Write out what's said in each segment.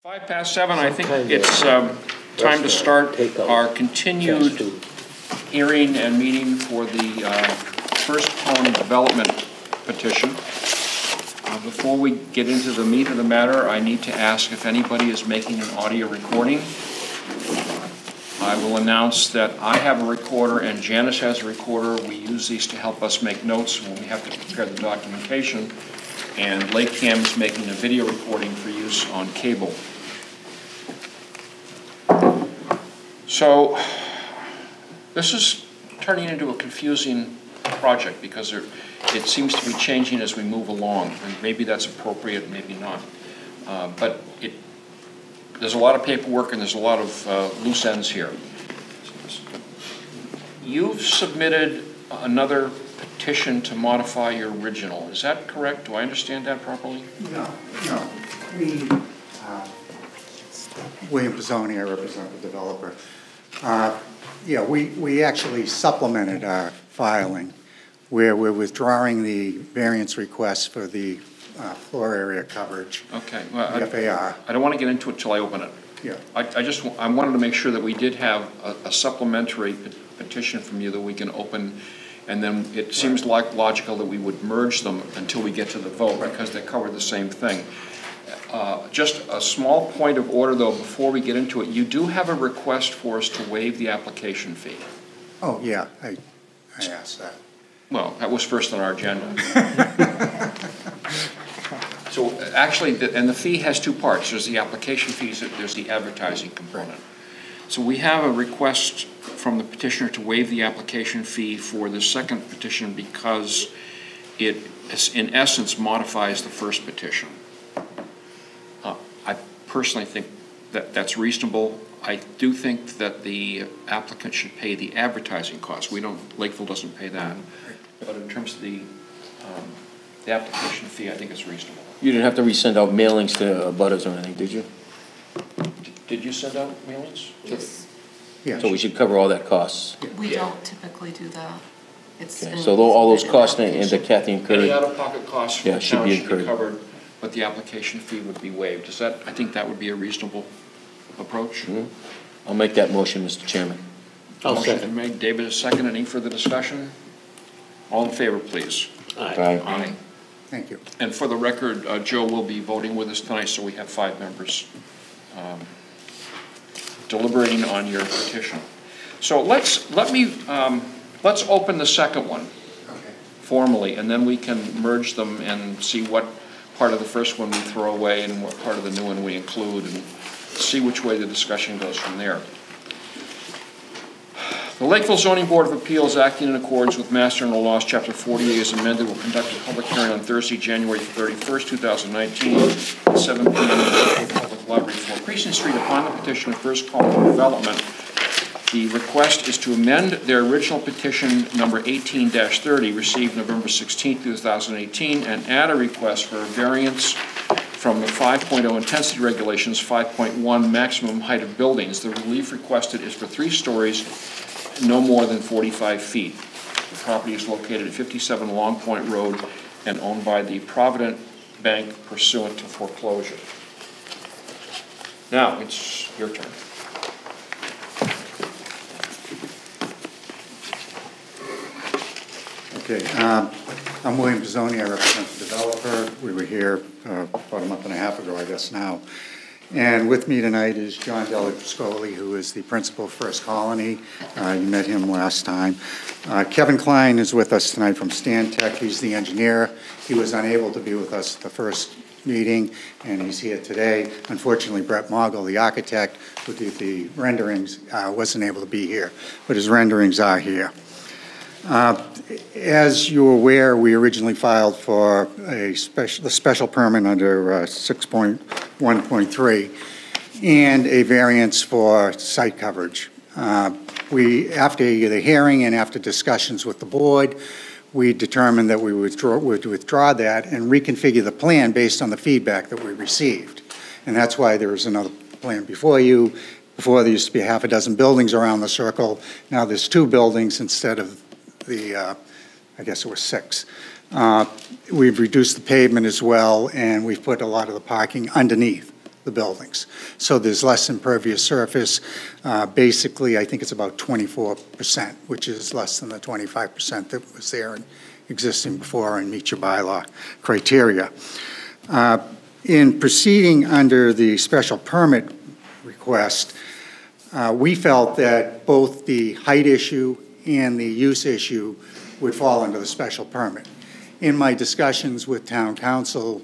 7:05, I think it's time to start our continued hearing and meeting for the First Home Development petition. Before we get into the meat of the matter, I need to ask if anybody is making an audio recording. I will announce that I have a recorder and Janice has a recorder. We use these to help us make notes when we have to prepare the documentation. And Lakecam is making a video recording for use on cable. So this is turning into a confusing project because it seems to be changing as we move along, and maybe that's appropriate, maybe not. But there's a lot of paperwork and there's a lot of loose ends here. You've submitted another petition to modify your original. Is that correct? Do I understand that properly? No. William Pizzoni, I represent the developer. Yeah, we actually supplemented our filing where we're withdrawing the variance request for the floor area coverage. Okay. Well, the FAR. I don't want to get into it till I open it. Yeah. I wanted to make sure that we did have a supplementary petition from you that we can open, and then it seems like logical that we would merge them until we get to the vote because they cover the same thing. Just a small point of order, though, before we get into it. You do have a request for us to waive the application fee. Oh, yeah, I asked that. Well, that was first on our agenda. So actually, and the fee has two parts. There's the application fees, there's the advertising component. So we have a request from the petitioner to waive the application fee for the second petition because it, in essence, modifies the first petition. I personally think that that's reasonable. I do think that the applicant should pay the advertising costs. Lakeville doesn't pay that. But in terms of the application fee, I think it's reasonable. You didn't have to resend out mailings to butters or anything, did you? Did you send out mailings? Yes. Yeah. So we should cover all that costs. We don't typically do that. It's Okay. So all those costs that Kathy incurred. Any out-of-pocket costs from the should town be should be incurred. covered, but the application fee would be waived. I think that would be a reasonable approach. Mm-hmm. I'll make that motion, Mr. Chairman. Motion been made. David is second. Any further discussion? All in favor, please. Aye. Aye. Thank you. And for the record, Joe will be voting with us tonight, so we have 5 members deliberating on your petition. So let's open the second one formally, and then we can merge them and see what part of the first one we throw away and what part of the new one we include, and see which way the discussion goes from there. The Lakeville Zoning Board of Appeals, acting in accordance with Master General Laws, Chapter 48 as amended, will conduct a public hearing on Thursday, January 31st, 2019, at 7 p.m. in the Lakeville Public Library, 4 Precinct Street. Upon the petition of First Home Development, the request is to amend their original petition number 18-30, received November 16, 2018, and add a request for a variance from the 5.0 intensity regulations, 5.1 maximum height of buildings. The relief requested is for 3 stories, no more than 45 feet. The property is located at 57 Long Point Road and owned by the Provident Bank pursuant to foreclosure. Now, it's your turn. Okay, I'm William Pizzoni. I represent the developer. We were here about a month and a half ago, I guess now. And with me tonight is John Delascoli, who is the principal of First Colony. You met him last time. Kevin Klein is with us tonight from Stantec. He's the engineer. He was unable to be with us at the first meeting, and he's here today. Unfortunately, Brett Mogul, the architect who did the renderings, wasn't able to be here, but his renderings are here. As you're aware, we originally filed for a special permit under 6.1.3 and a variance for site coverage. After the hearing and after discussions with the board, we determined that we would withdraw that and reconfigure the plan based on the feedback that we received. And that's why there is another plan before you. Before, there used to be half a dozen buildings around the circle. Now there's 2 buildings instead of the, I guess it was 6. We've reduced the pavement as well, and we've put a lot of the parking underneath the buildings. So there's less impervious surface. Basically, I think it's about 24%, which is less than the 25% that was there and existing before and meet your bylaw criteria. In proceeding under the special permit request, we felt that both the height issue and the use issue would fall under the special permit. In my discussions with town council,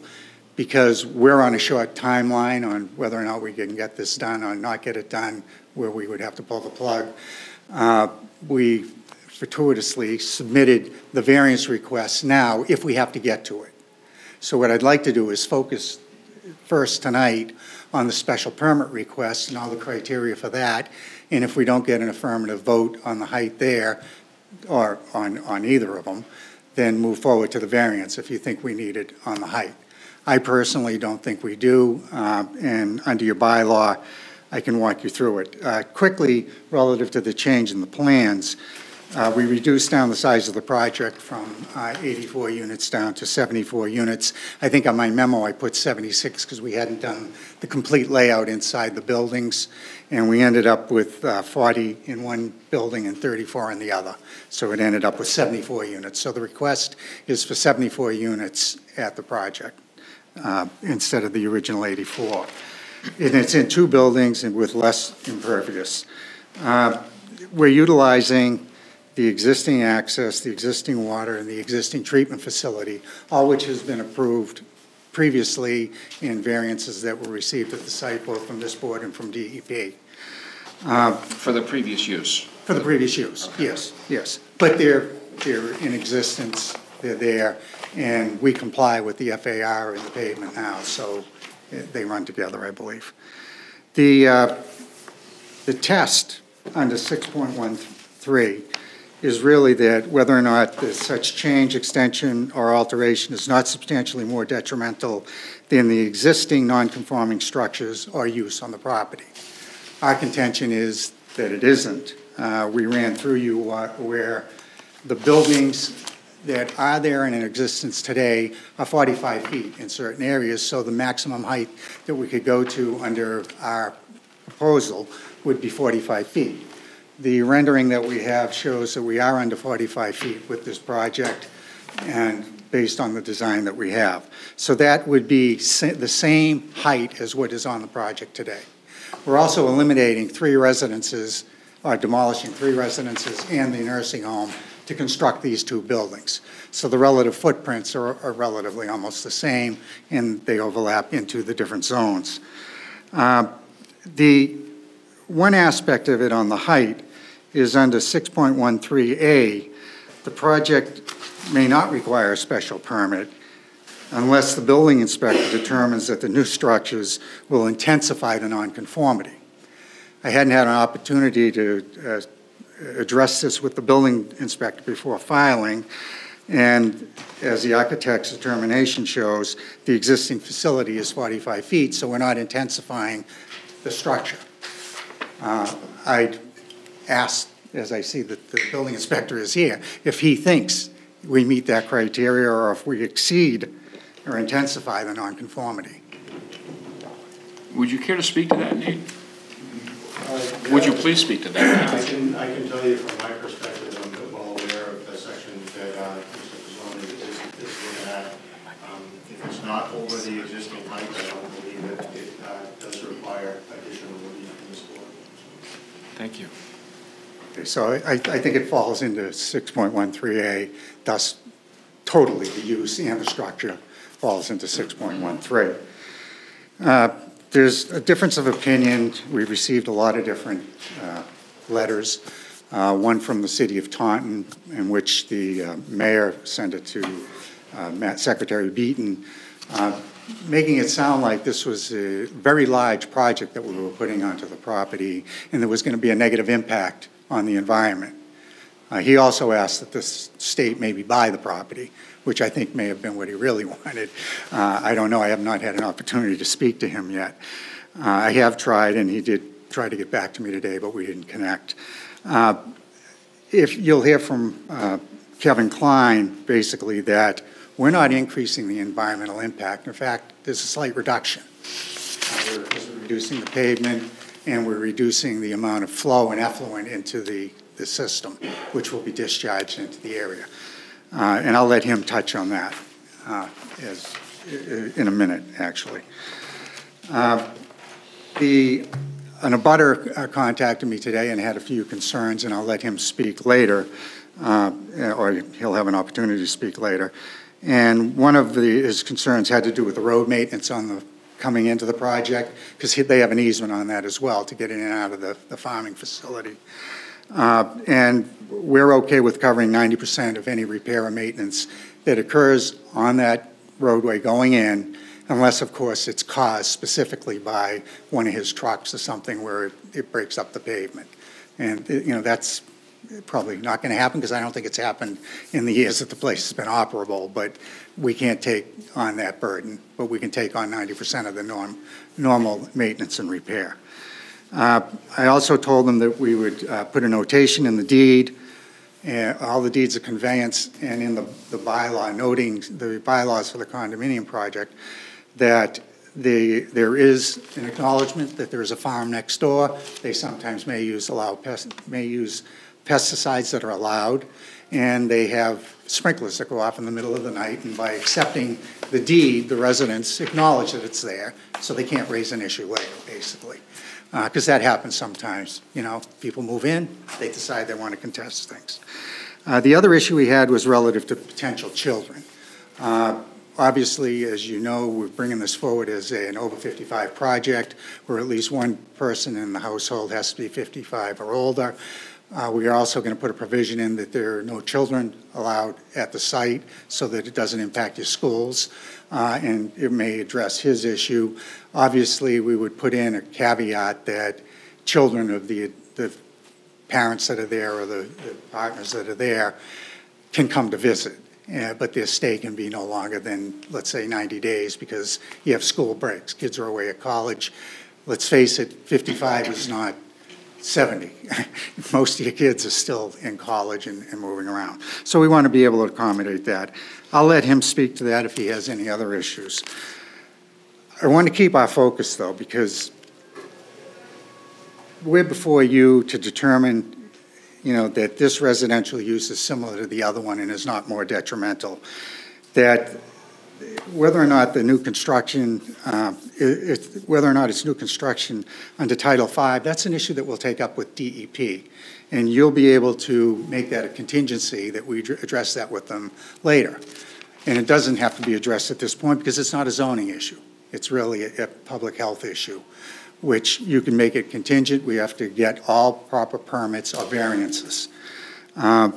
because we're on a short timeline on whether or not we can get this done or not get it done, where we would have to pull the plug, we fortuitously submitted the variance request now if we have to get to it. So what I'd like to do is focus first tonight on the special permit request and all the criteria for that, and if we don't get an affirmative vote on the height there, or on either of them, then move forward to the variance if you think we need it on the height. I personally don't think we do, and under your bylaw, I can walk you through it. Quickly, relative to the change in the plans, we reduced down the size of the project from 84 units down to 74 units. I think on my memo I put 76 because we hadn't done the complete layout inside the buildings, and we ended up with 40 in one building and 34 in the other. So it ended up with 74 units. So the request is for 74 units at the project instead of the original 84. And it's in two buildings and with less impervious. We're utilizing the existing access, the existing water, and the existing treatment facility, all which has been approved previously in variances that were received at the site, both from this board and from DEP. For the previous use? For the previous use, yes, yes. But they're in existence, they're there, and we comply with the FAR and the pavement now, so they run together, I believe. The test under 6.13 is really that whether or not such change, extension, or alteration is not substantially more detrimental than the existing non-conforming structures or use on the property. Our contention is that it isn't. We ran through you where the buildings that are there and in existence today are 45 feet in certain areas, so the maximum height that we could go to under our proposal would be 45 feet. The rendering that we have shows that we are under 45 feet with this project and based on the design that we have. So that would be the same height as what is on the project today. We're also eliminating 3 residences, or demolishing 3 residences and the nursing home to construct these 2 buildings. So the relative footprints are relatively almost the same, and they overlap into the different zones. The one aspect of it on the height is under 6.13A. The project may not require a special permit unless the building inspector determines that the new structures will intensify the nonconformity. I hadn't had an opportunity to address this with the building inspector before filing, and as the architect's determination shows, the existing facility is 45 feet, so we're not intensifying the structure. I'd ask, as I see that the building inspector is here, if he thinks we meet that criteria or if we exceed or intensify the nonconformity. Would you care to speak to that, Nate? Would you please speak to that? I can tell you from my perspective, I'm well aware of the section that Mr. Pizzoni is looking at. If it's not over the existing height, I don't believe that it does require additional relief from this board. Thank you. Okay, so I think it falls into 6.13A, thus totally the use and the structure falls into 6.13. There's a difference of opinion. We've received a lot of different letters. One from the city of Taunton, in which the mayor sent it to Secretary Beaton, making it sound like this was a very large project that we were putting onto the property and there was going to be a negative impact on the environment. He also asked that the state maybe buy the property, which I think may have been what he really wanted. I don't know. I have not had an opportunity to speak to him yet. I have tried, and he did try to get back to me today, but we didn't connect. If you'll hear from Kevin Klein, basically, that we're not increasing the environmental impact. In fact, there's a slight reduction. We're reducing the pavement, and we're reducing the amount of flow and effluent into the system, which will be discharged into the area. And I'll let him touch on that in a minute, actually. An abutter contacted me today and had a few concerns, and I'll let him speak later, or he'll have an opportunity to speak later. And one of his concerns had to do with the road maintenance coming into the project, because they have an easement on that as well to get in and out of the farming facility. And we're okay with covering 90% of any repair or maintenance that occurs on that roadway going in, unless, of course, it's caused specifically by one of his trucks or something where it breaks up the pavement. And, that's probably not going to happen, because I don't think it's happened in the years that the place has been operable, but we can't take on that burden, but we can take on 90% of the normal maintenance and repair. I also told them that we would put a notation in the deed, all the deeds of conveyance, and in the bylaw, noting the bylaws for the condominium project, that there is an acknowledgement that there is a farm next door. They sometimes may use pesticides that are allowed, and they have sprinklers that go off in the middle of the night, and by accepting the deed, the residents acknowledge that it's there, so they can't raise an issue later, basically. Because that happens sometimes. People move in, they decide they want to contest things. The other issue we had was relative to potential children. Obviously, as you know, we're bringing this forward as an over 55 project, where at least one person in the household has to be 55 or older. We are also going to put a provision in that there are no children allowed at the site, so that it doesn't impact your schools, and it may address his issue. Obviously, we would put in a caveat that children of the parents that are there or the partners that are there can come to visit. But their stay can be no longer than, let's say, 90 days, because you have school breaks. Kids are away at college. Let's face it, 55 is not 70. Most of your kids are still in college and moving around. So we want to be able to accommodate that. I'll let him speak to that if he has any other issues. I want to keep our focus, though, because we're before you to determine that this residential use is similar to the other one and is not more detrimental. That whether or not the new construction, whether or not it's new construction under Title V, that's an issue that we'll take up with DEP. And you'll be able to make that a contingency that we address that with them later. And it doesn't have to be addressed at this point, because it's not a zoning issue. It's really a public health issue, which you can make it contingent. We have to get all proper permits or variances. So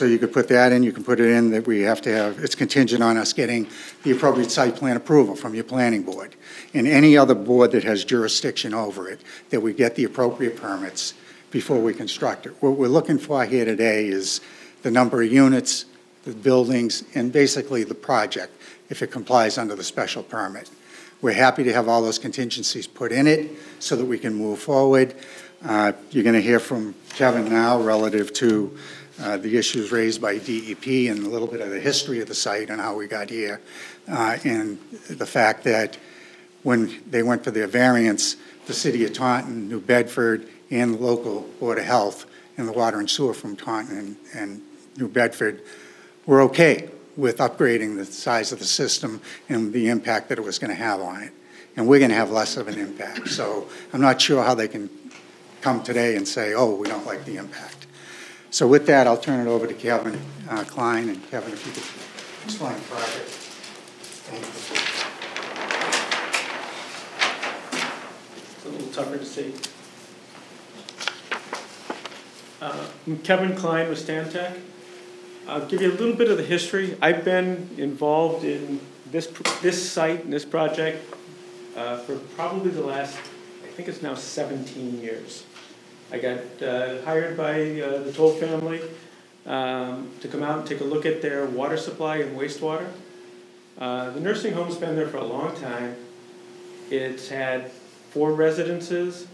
you could put that in, you can put it in that we have to have, it's contingent on us getting the appropriate site plan approval from your planning board and any other board that has jurisdiction over it, that we get the appropriate permits before we construct it. What we're looking for here today is the number of units, the buildings, and basically the project, if it complies under the special permit. We're happy to have all those contingencies put in it so that we can move forward. You're going to hear from Kevin now relative to the issues raised by DEP and a little bit of the history of the site and how we got here, and the fact that when they went for their variance, the city of Taunton, New Bedford, and the local Board of Health and the water and sewer from Taunton and New Bedford were okay with upgrading the size of the system and the impact that it was going to have on it. And we're going to have less of an impact. So I'm not sure how they can come today and say, oh, we don't like the impact. So with that, I'll turn it over to Kevin Klein. And Kevin, if you could explain the project. Thank you. It's a little tougher to see. I'm Kevin Klein with Stantec. I'll give you a little bit of the history. I've been involved in this site and this project for probably the last, I think it's now 17 years. I got hired by the Toll family to come out and take a look at their water supply and wastewater. The nursing home's been there for a long time. It's had 4 residences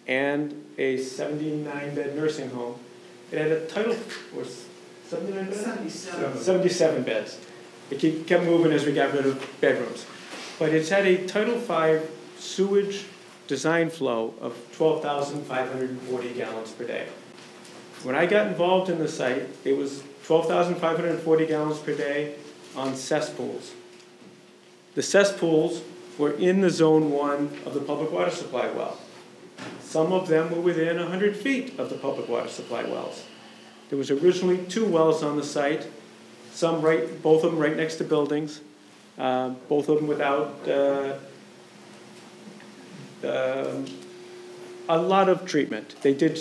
and a 79-bed nursing home. It had a title, or 79 beds? 77 beds. It kept moving as we got rid of bedrooms. but it's had a Title V sewage design flow of 12,540 gallons per day. When I got involved in the site, it was 12,540 gallons per day on cesspools. The cesspools were in the Zone 1 of the public water supply well. Some of them were within 100 feet of the public water supply wells. There was originally 2 wells on the site, both of them right next to buildings, both of them without a lot of treatment. They did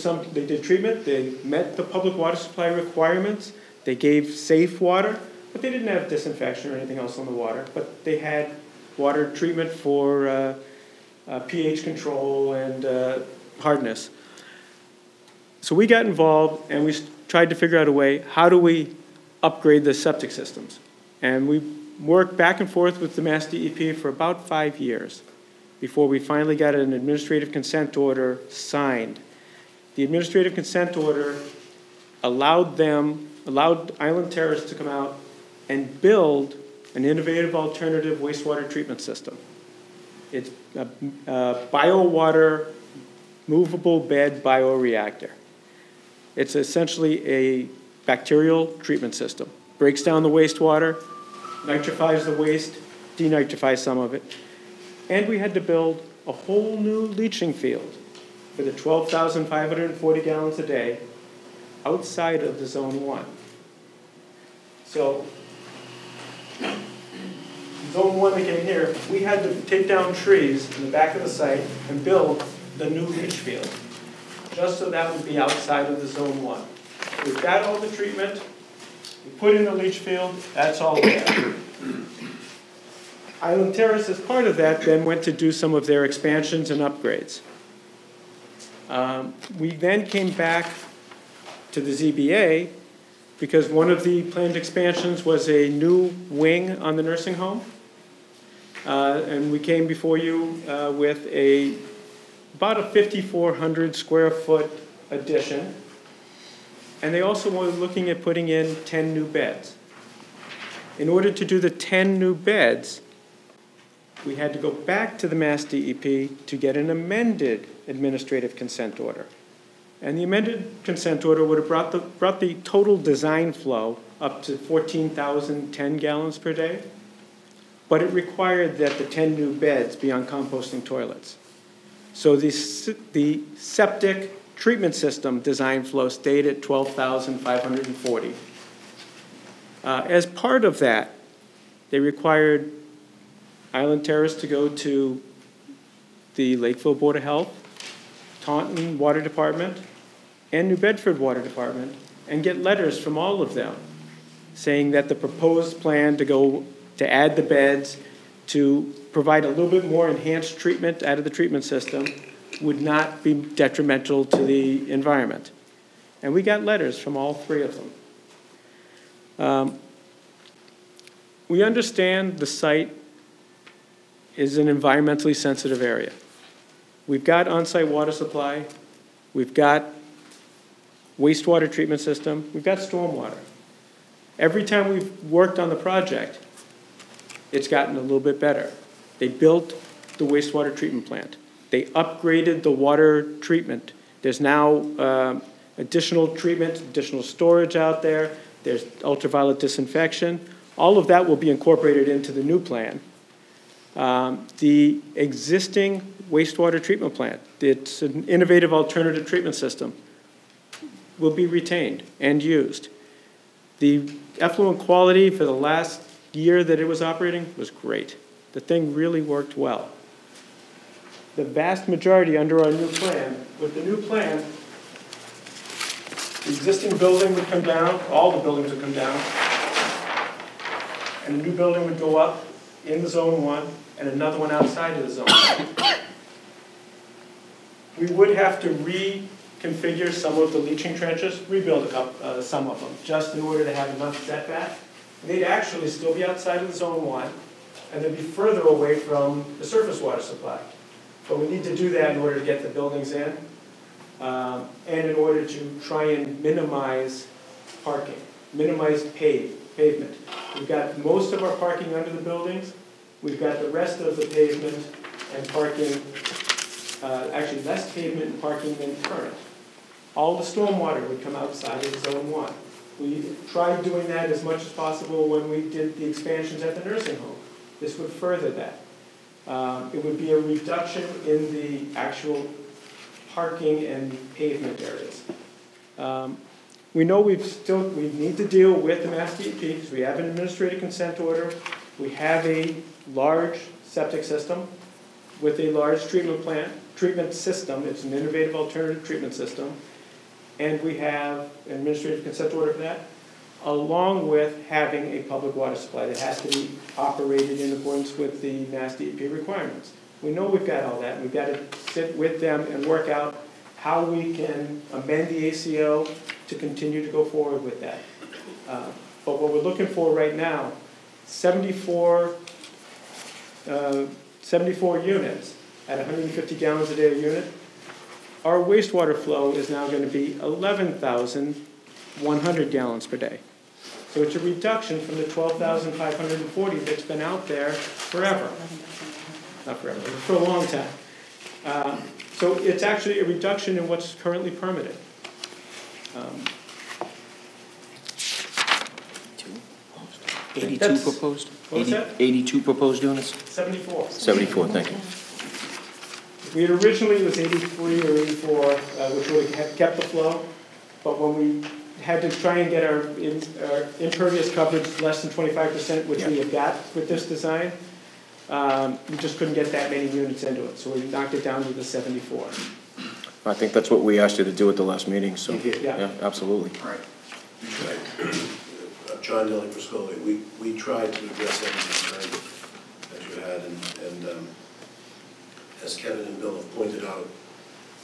treatment, they met the public water supply requirements, they gave safe water, but they didn't have disinfection or anything else on the water, but they had water treatment for pH control and hardness. So we got involved and we tried to figure out a way, how do we upgrade the septic systems? And we worked back and forth with the Mass DEP for about 5 years before we finally got an administrative consent order signed. The administrative consent order allowed Island Terrace to come out and build an innovative alternative wastewater treatment system. It's a biowater movable bed bioreactor. It's essentially a bacterial treatment system. Breaks down the wastewater, nitrifies the waste, denitrifies some of it. And we had to build a whole new leaching field for the 12,540 gallons a day outside of the Zone 1. So, Zone 1 again here, we had to take down trees in the back of the site and build the new leach field, just so that would be outside of the Zone 1. We've got all the treatment, we put in the leach field, that's all there. Island Terrace, as part of that, then went to do some of their expansions and upgrades. We then came back to the ZBA because one of the planned expansions was a new wing on the nursing home. And we came before you with about a 5,400 square foot addition. And they also were looking at putting in 10 new beds. In order to do the 10 new beds, we had to go back to the Mass DEP to get an amended administrative consent order. And the amended consent order would have brought the total design flow up to 14,010 gallons per day, but it required that the 10 new beds be on composting toilets. So the septic treatment system design flow stayed at 12,540. As part of that, they required Island Terrace to go to the Lakeville Board of Health, Taunton Water Department, and New Bedford Water Department, and get letters from all of them saying that the proposed plan to add the beds, to provide a little bit more enhanced treatment out of the treatment system would not be detrimental to the environment. And we got letters from all 3 of them. We understand the site is an environmentally sensitive area. We've got on-site water supply, we've got wastewater treatment system, we've got stormwater. Every time we've worked on the project, it's gotten a little bit better. They built the wastewater treatment plant. They upgraded the water treatment. There's now additional treatment, additional storage out there. There's ultraviolet disinfection. All of that will be incorporated into the new plan. The existing wastewater treatment plant, it's an innovative alternative treatment system, will be retained and used. The effluent quality for the last year that it was operating was great. The thing really worked well. The vast majority under our new plan, with the new plan, the existing building would come down, all the buildings would come down, and the new building would go up in the Zone 1 and another one outside of the Zone 1. We would have to reconfigure some of the leaching trenches, rebuild some of them, just in order to have enough setback. They'd actually still be outside of the Zone 1, and they'd be further away from the surface water supply. But we need to do that in order to get the buildings in, and in order to try and minimize parking, minimize pavement. We've got most of our parking under the buildings, We've got the rest of the pavement and parking, actually less pavement and parking than current. All the stormwater would come outside of Zone 1. We tried doing that as much as possible when we did the expansions at the nursing home. This would further that. It would be a reduction in the actual parking and pavement areas. We know we need to deal with the Mass DEP because we have an administrative consent order. We have a large septic system with a large treatment system. It's an innovative alternative treatment system. And we have an administrative consent order for that, along with having a public water supply that has to be operated in accordance with the Mass DEP requirements. We know we've got all that. We've got to sit with them and work out how we can amend the ACO to continue to go forward with that. But what we're looking for right now, 74 units at 150 gallons a day a unit. Our wastewater flow is now going to be 11,100 gallons per day. So it's a reduction from the 12,540 that's been out there forever. Not forever, but for a long time. So it's actually a reduction in what's currently permitted. 82 proposed? What was that? 82 proposed units? 74. 74, thank you. We had originally, it was 83 or 84, which would have kept the flow, but when we had to try and get our impervious coverage less than 25%, which we have got with this design, we just couldn't get that many units into it, so we knocked it down to the 74. I think that's what we asked you to do at the last meeting, so, Yeah. yeah, absolutely. All right. John Deli-Friscoli, we tried to address any concern that you had, and as Kevin and Bill have pointed out,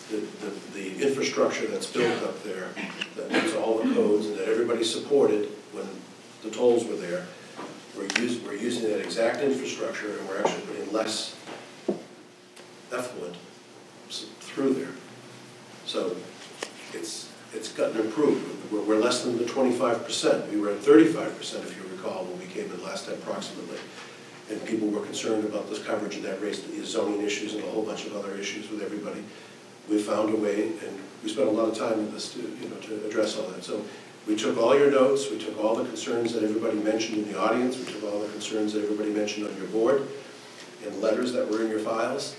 the infrastructure that's built up there, that meets all the codes and that everybody supported when the tolls were there, we're using that exact infrastructure, and we're actually putting less effluent through there. So it's gotten improved. We're less than the 25%. We were at 35%, if you recall, when we came in last time approximately. And people were concerned about this coverage, and that raised the zoning issues and a whole bunch of other issues with everybody. We found a way, and we spent a lot of time with this to address all that. So we took all your notes, we took all the concerns that everybody mentioned in the audience, we took all the concerns that everybody mentioned on your board, and letters that were in your files,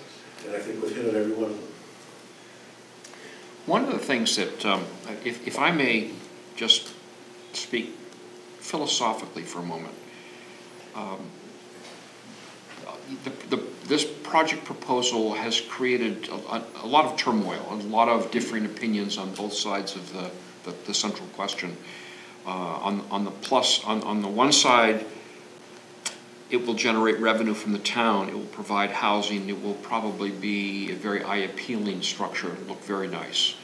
and I think we've hit on every one of them. One of the things that, if I may just speak philosophically for a moment, this project proposal has created a lot of turmoil, a lot of differing opinions on both sides of the central question. On the one side, it will generate revenue from the town, it will provide housing, it will probably be a very eye-appealing structure, it'll look very nice.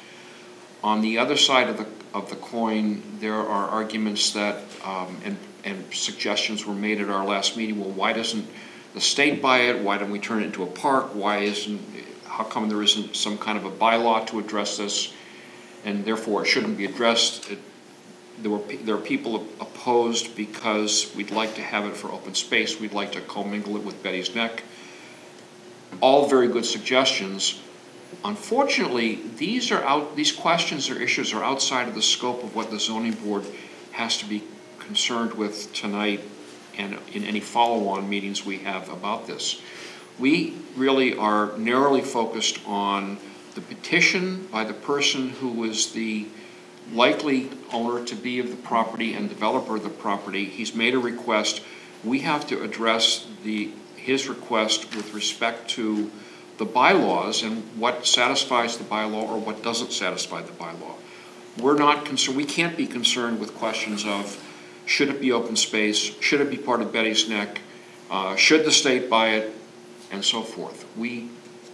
On the other side of the coin, there are arguments that, and suggestions were made at our last meeting, well, why doesn't the state buy it? Why don't we turn it into a park? How come there isn't some kind of a bylaw to address this? And therefore it shouldn't be addressed. There are people opposed because we'd like to have it for open space. We'd like to commingle it with Betty's Neck. All very good suggestions. Unfortunately, these questions or issues are outside of the scope of what the zoning board has to be concerned with tonight and in any follow-on meetings we have about this. We really are narrowly focused on the petition by the person who is the likely owner to be of the property and developer of the property. He's made a request. We have to address his request with respect to the bylaws and what satisfies the bylaw or what doesn't satisfy the bylaw. We're not concerned, we can't be concerned with questions of should it be open space, should it be part of Betty's Neck, should the state buy it, and so forth. We're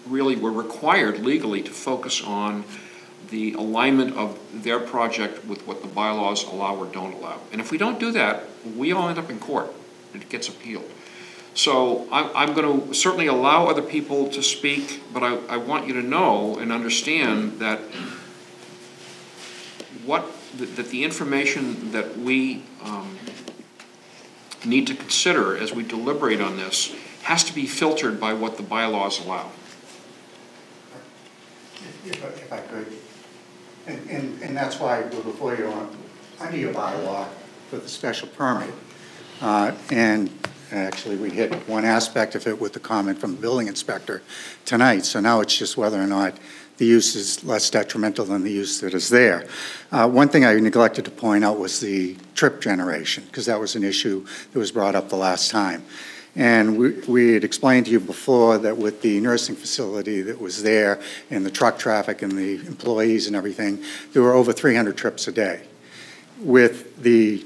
required legally to focus on the alignment of their project with what the bylaws allow or don't allow. And if we don't do that, we all end up in court. It gets appealed. So I'm going to certainly allow other people to speak, but I want you to know and understand that the information that we need to consider as we deliberate on this has to be filtered by what the bylaws allow. If I could, and that's why we're before you on, under your bylaw for the special permit. And actually, we hit one aspect of it with the comment from the building inspector tonight. So now it's just whether or not the use is less detrimental than the use that is there. One thing I neglected to point out was the trip generation, because that was an issue that was brought up the last time. And we had explained to you before that with the nursing facility that was there and the truck traffic and the employees and everything, there were over 300 trips a day. With the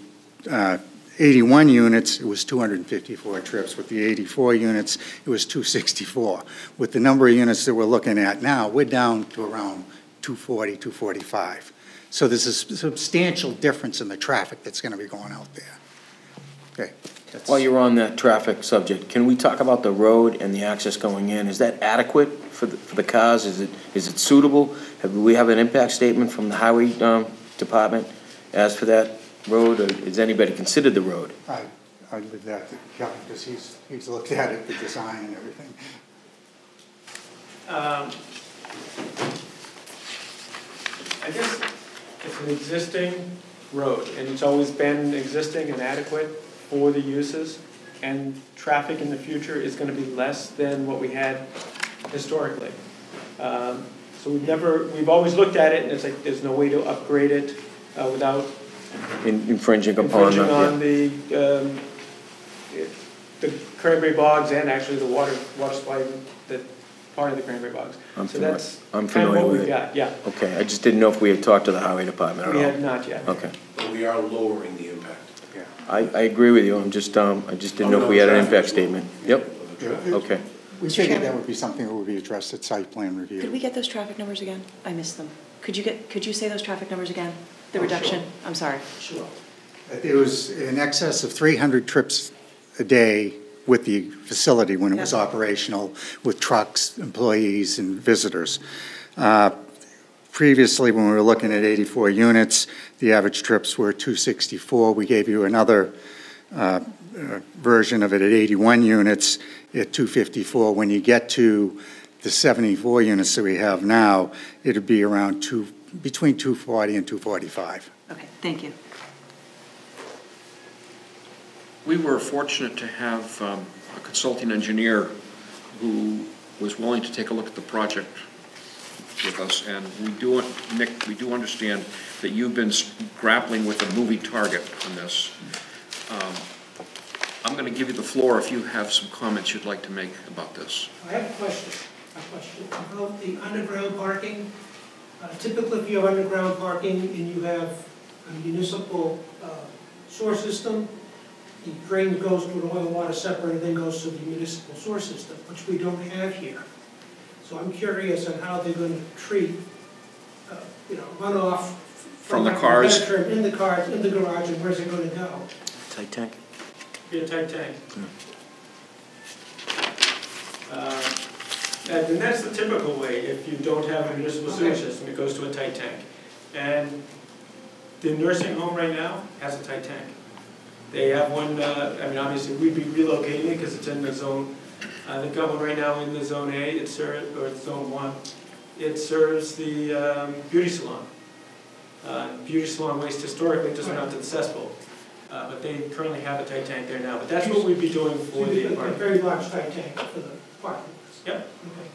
81 units, it was 254 trips. With the 84 units, it was 264. With the number of units that we're looking at now, we're down to around 240, 245. So there's a substantial difference in the traffic that's going to be going out there. Okay. While you're on that traffic subject, can we talk about the road and the access going in? Is that adequate for the cars? Is it suitable? Do we have an impact statement from the highway department as for that road, or has anybody considered the road? I leave that to Kevin, because he's looked at it, the design and everything. I guess it's an existing road, and it's always been existing and adequate for the uses, and traffic in the future is going to be less than what we had historically. So we've always looked at it, and it's like there's no way to upgrade it without Infringing on the cranberry bogs and actually the water supply, that part of the cranberry bogs. I'm so familiar. that's I'm kind of familiar what with we've it. got. Yeah. Okay, I just didn't know if we had talked to the highway department at all. We have not yet. Okay. But we are lowering the impact. Yeah. I agree with you. I just didn't know if we had an impact statement. Yep. Okay. We figured that would be something that would be addressed at site plan review. Could we get those traffic numbers again? I missed them. Could you say those traffic numbers again? The reduction? Sure. I'm sorry. Sure. There was in excess of 300 trips a day with the facility when it was operational, with trucks, employees, and visitors. Previously, when we were looking at 84 units, the average trips were 264. We gave you another version of it at 81 units at 254. When you get to the 74 units that we have now, it would be around between 240 and 245. Okay, thank you. We were fortunate to have a consulting engineer who was willing to take a look at the project with us, and Nick, we do understand that you've been grappling with a moving target on this. I'm going to give you the floor if you have some comments you'd like to make about this. I have a question about the underground parking. Typically, if you have underground parking and you have a municipal sewer system, the drain goes to an oil water separator, then goes to the municipal sewer system, which we don't have here. So I'm curious on how they're going to treat, runoff from the cars, in the cars, in the garage, and where's it going to go? Tight tank. Be a tight tank. And that's the typical way. If you don't have a municipal sewer system, it goes to a tight tank. And the nursing home right now has a tight tank. They have one, obviously we'd be relocating it because it's in the zone. They've got one right now in the zone A, or zone 1. It serves the beauty salon. Beauty salon waste historically just went out to the cesspool. But they currently have a tight tank there now. But that's what we'd be doing for the apartment. A very large tight tank for the apartment. Yep. Okay.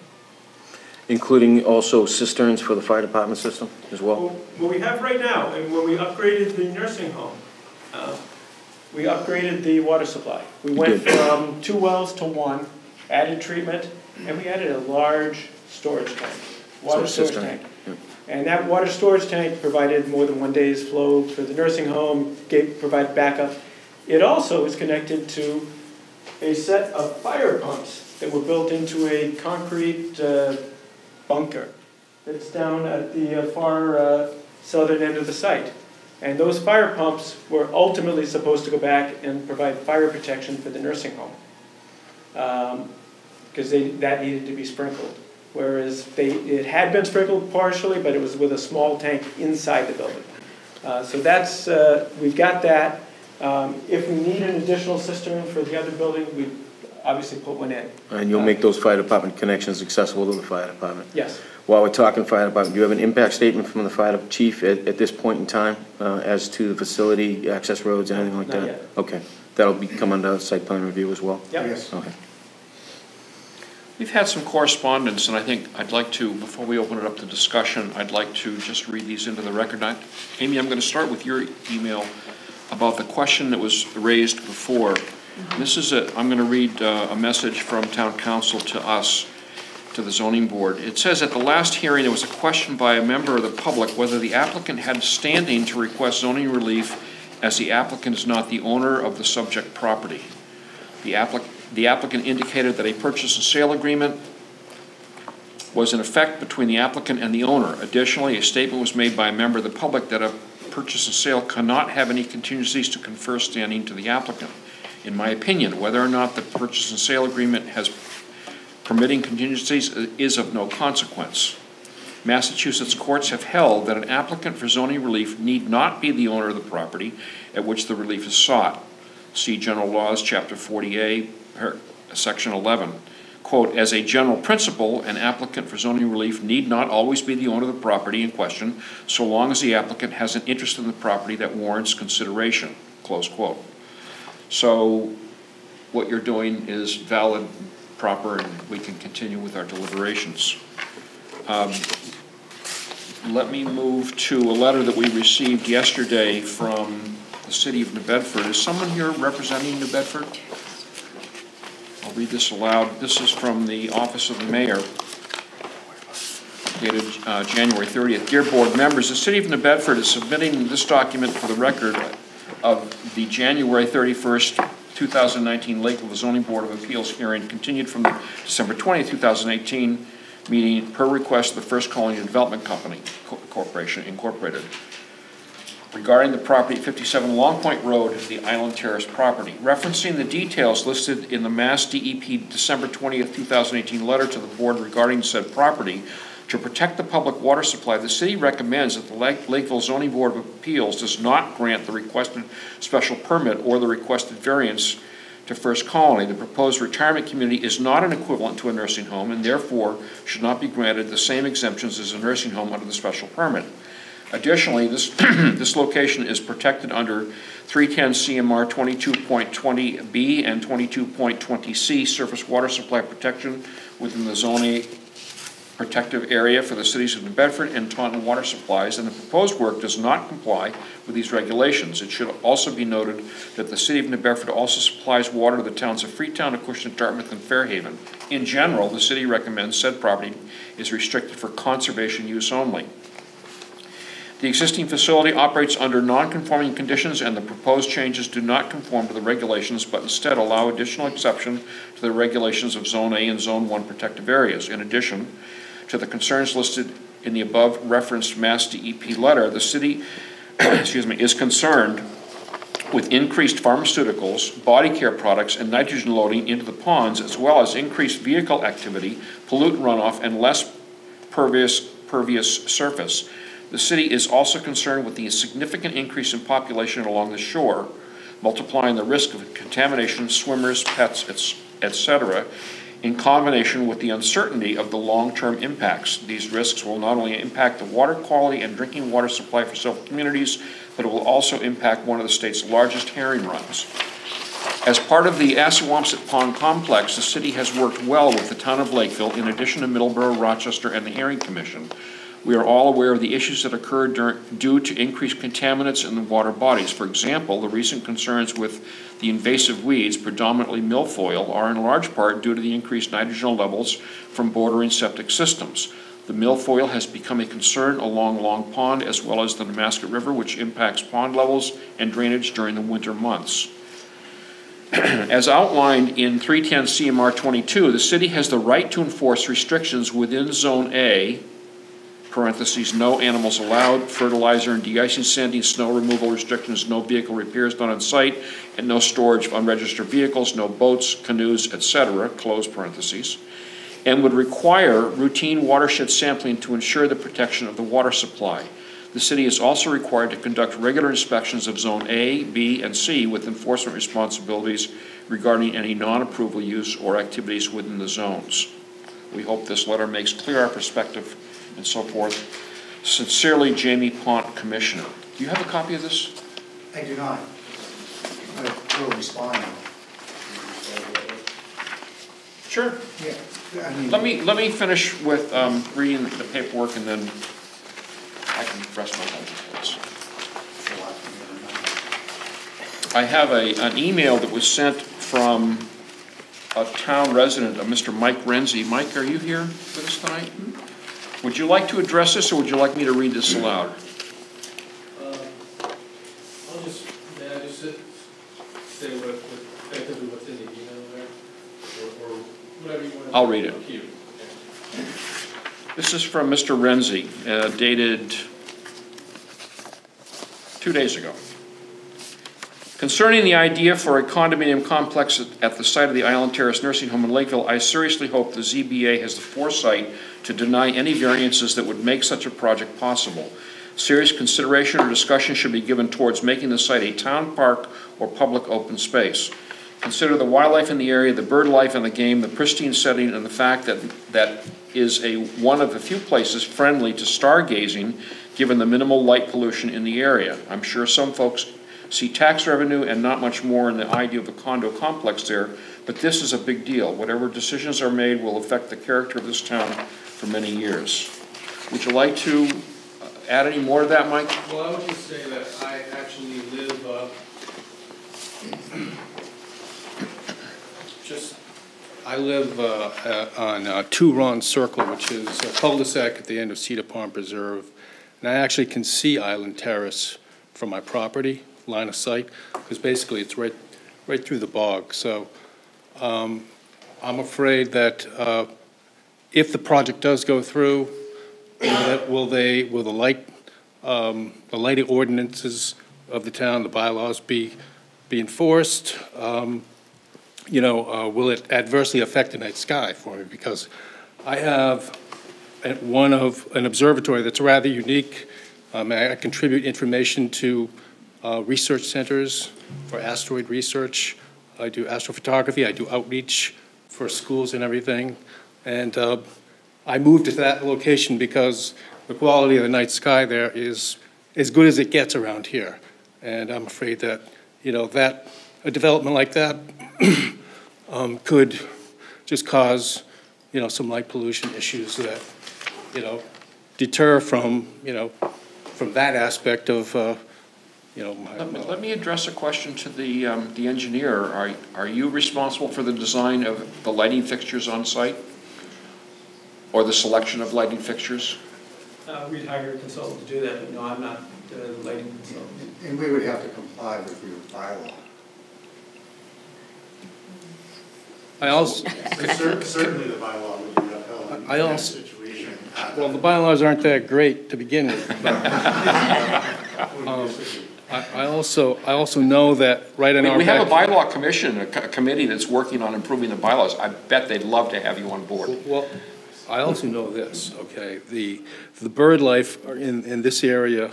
Including also cisterns for the fire department system as well? What we have right now, and when we upgraded the nursing home, we upgraded the water supply. We went from 2 wells to 1, added treatment, and we added a large storage tank, water storage tank. Yep. And that water storage tank provided more than 1 day's flow for the nursing home, provided backup. It also is connected to a set of fire pumps that were built into a concrete bunker that's down at the far southern end of the site. And those fire pumps were ultimately supposed to go back and provide fire protection for the nursing home, because that needed to be sprinkled. Whereas it had been sprinkled partially, but it was with a small tank inside the building. So that's, we've got that. If we need an additional cistern for the other building, obviously put one in. And you'll make those fire department connections accessible to the fire department? Yes. While we're talking fire department, do you have an impact statement from the fire chief at this point in time as to the facility, access roads, anything like that? Not yet. Okay, that'll come under site plan review as well? Yep. Yes. Okay. We've had some correspondence, and I think I'd like to, before we open it up to discussion, I'd like to just read these into the record. Amy, I'm going to start with your email about the question that was raised before. This is I'm going to read a message from town council to us, to the zoning board. It says, at the last hearing, there was a question by a member of the public whether the applicant had standing to request zoning relief as the applicant is not the owner of the subject property. The applicant indicated that a purchase and sale agreement was in effect between the applicant and the owner. Additionally, a statement was made by a member of the public that a purchase and sale cannot have any contingencies to confer standing to the applicant. In my opinion, whether or not the purchase and sale agreement has permitting contingencies is of no consequence. Massachusetts courts have held that an applicant for zoning relief need not be the owner of the property at which the relief is sought. See General Laws, Chapter 40A, Section 11. Quote, as a general principle, an applicant for zoning relief need not always be the owner of the property in question, so long as the applicant has an interest in the property that warrants consideration, close quote. So what you're doing is valid, proper, and we can continue with our deliberations. Let me move to a letter that we received yesterday from the city of New Bedford. Is someone here representing New Bedford? I'll read this aloud. This is from the Office of the Mayor, dated January 30th. Dear board members, the city of New Bedford is submitting this document for the record of the January 31st, 2019 Lakeville Zoning Board of Appeals hearing continued from the December 20th, 2018 meeting per request of the First Colony Development Company Corporation Incorporated regarding the property at 57 Long Point Road, the Island Terrace property. Referencing the details listed in the Mass DEP December 20th, 2018 letter to the board regarding said property, to protect the public water supply, the city recommends that the Lakeville Zoning Board of Appeals does not grant the requested special permit or the requested variance to First Colony. The proposed retirement community is not an equivalent to a nursing home and therefore should not be granted the same exemptions as a nursing home under the special permit. Additionally, this location is protected under 310 CMR 22.20B and 22.20C surface water supply protection within the Zone A protective area for the cities of New Bedford and Taunton water supplies, and the proposed work does not comply with these regulations. It should also be noted that the city of New Bedford also supplies water to the towns of Freetown, Acushnet, Dartmouth, and Fairhaven. In general, the city recommends said property is restricted for conservation use only. The existing facility operates under non-conforming conditions, and the proposed changes do not conform to the regulations, but instead allow additional exception to the regulations of Zone A and Zone 1 protective areas. In addition to the concerns listed in the above referenced Mass DEP letter, the city is concerned with increased pharmaceuticals, body care products, and nitrogen loading into the ponds, as well as increased vehicle activity, pollutant runoff, and less pervious surface. The city is also concerned with the significant increase in population along the shore, multiplying the risk of contamination, swimmers, pets, etc., in combination with the uncertainty of the long-term impacts. These risks will not only impact the water quality and drinking water supply for several communities, but it will also impact one of the state's largest herring runs. As part of the Assawampset Pond Complex, the city has worked well with the town of Lakeville, in addition to Middleborough, Rochester, and the Herring Commission. We are all aware of the issues that occurred due to increased contaminants in the water bodies. For example, the recent concerns with the invasive weeds, predominantly milfoil, are in large part due to the increased nitrogen levels from bordering septic systems. The milfoil has become a concern along Long Pond as well as the Nemasket River, which impacts pond levels and drainage during the winter months. As outlined in 310 CMR 22, the city has the right to enforce restrictions within Zone A, parentheses, no animals allowed, fertilizer and de-icing, sanding, snow removal restrictions, no vehicle repairs done on site, and no storage of unregistered vehicles, no boats, canoes, etc., close parentheses, and would require routine watershed sampling to ensure the protection of the water supply. The city is also required to conduct regular inspections of Zone A, B, and C with enforcement responsibilities regarding any non-approval use or activities within the zones. We hope this letter makes clear our perspective and so forth. Sincerely, Jamie Pont, Commissioner. Do you have a copy of this? I do not. I will respond. Sure. Yeah. I mean, Let me finish with reading the paperwork, and then I can rest my voice. I have an email that was sent from a town resident, Mr. Mike Renzi. Mike, are you here with us tonight? Would you like to address this, or would you like me to read this aloud? I'll just, may I just say what effectively what's in the email there, or whatever you want to. I'll read it. Okay. This is from Mr. Renzi, dated 2 days ago. Concerning the idea for a condominium complex at the site of the Island Terrace Nursing Home in Lakeville, I seriously hope the ZBA has the foresight to deny any variances that would make such a project possible. Serious consideration or discussion should be given towards making the site a town park or public open space. Consider the wildlife in the area, the bird life and the game, the pristine setting, and the fact that is one of the few places friendly to stargazing, given the minimal light pollution in the area. I'm sure some folks see tax revenue and not much more in the idea of a condo complex there, but this is a big deal. Whatever decisions are made will affect the character of this town for many years. Would you like to add any more to that, Mike? Well, I would just say that I actually live on Two Ron Circle, which is a cul-de-sac at the end of Cedar Pond Preserve, and I actually can see Island Terrace from my property line of sight, because basically it's right through the bog. So I'm afraid that if the project does go through, will the lighting ordinances of the town, the bylaws, be enforced? Will it adversely affect the night sky for me? Because I have an observatory that's rather unique. I contribute information to research centers for asteroid research. I do astrophotography. I do outreach for schools and everything. And I moved to that location because the quality of the night sky there is as good as it gets around here. And I'm afraid that, a development like that could just cause, some light pollution issues that, deter from that aspect of, Let me address a question to the engineer. Are you responsible for the design of the lighting fixtures on site? Or the selection of lighting fixtures? We'd hire a consultant to do that, but no, I'm not the lighting consultant. And we would have to comply with your bylaw. I also, Certainly the bylaw would be upheld in that situation. well, the bylaws aren't that great to begin with. But, I also know that right in our We have a bylaw commission, a committee that's working on improving the bylaws. I bet they'd love to have you on board. Well, I also know this, okay? The bird life in this area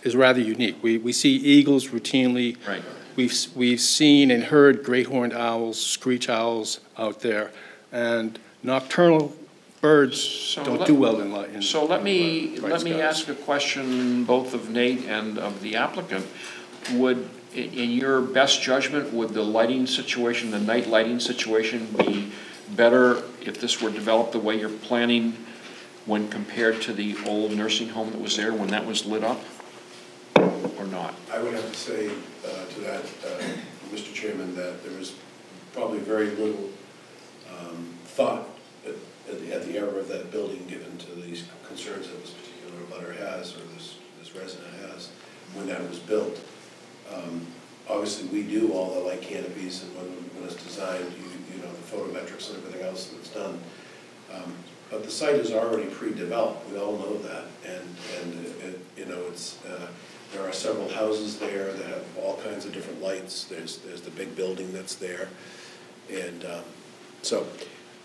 is rather unique. We see eagles routinely. Right. We've seen and heard great horned owls, screech owls out there, and nocturnal birds don't do well in light. So let me ask a question both of Nate and of the applicant. Would, in your best judgment, would the lighting situation, the night lighting situation, be better if this were developed the way you're planning when compared to the old nursing home that was there when that was lit up, or not? I would have to say to that, Mr. Chairman, that there is probably very little thought at the era of that building given to these concerns that this particular butter has, or this resident has, when that was built. Obviously, we do all the light canopies, and when it's designed, you know, the photometrics and everything else that's done. But the site is already pre-developed. We all know that, and you know, it's there are several houses there that have all kinds of different lights. There's the big building that's there, and so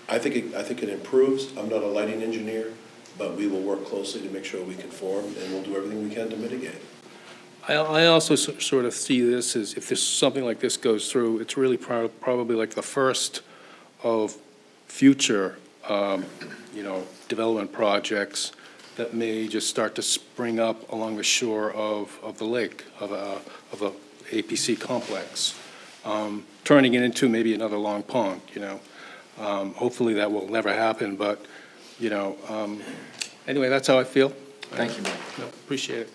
I think it improves. I'm not a lighting engineer, but we will work closely to make sure we conform, and we'll do everything we can to mitigate. I also sort of see this as, if something like this goes through, it's really probably like the first of future, development projects that may just start to spring up along the shore of the lake, of a APC complex, turning it into maybe another Long Pond, Hopefully that will never happen, but, anyway, that's how I feel. Thank you, Mike. Appreciate it.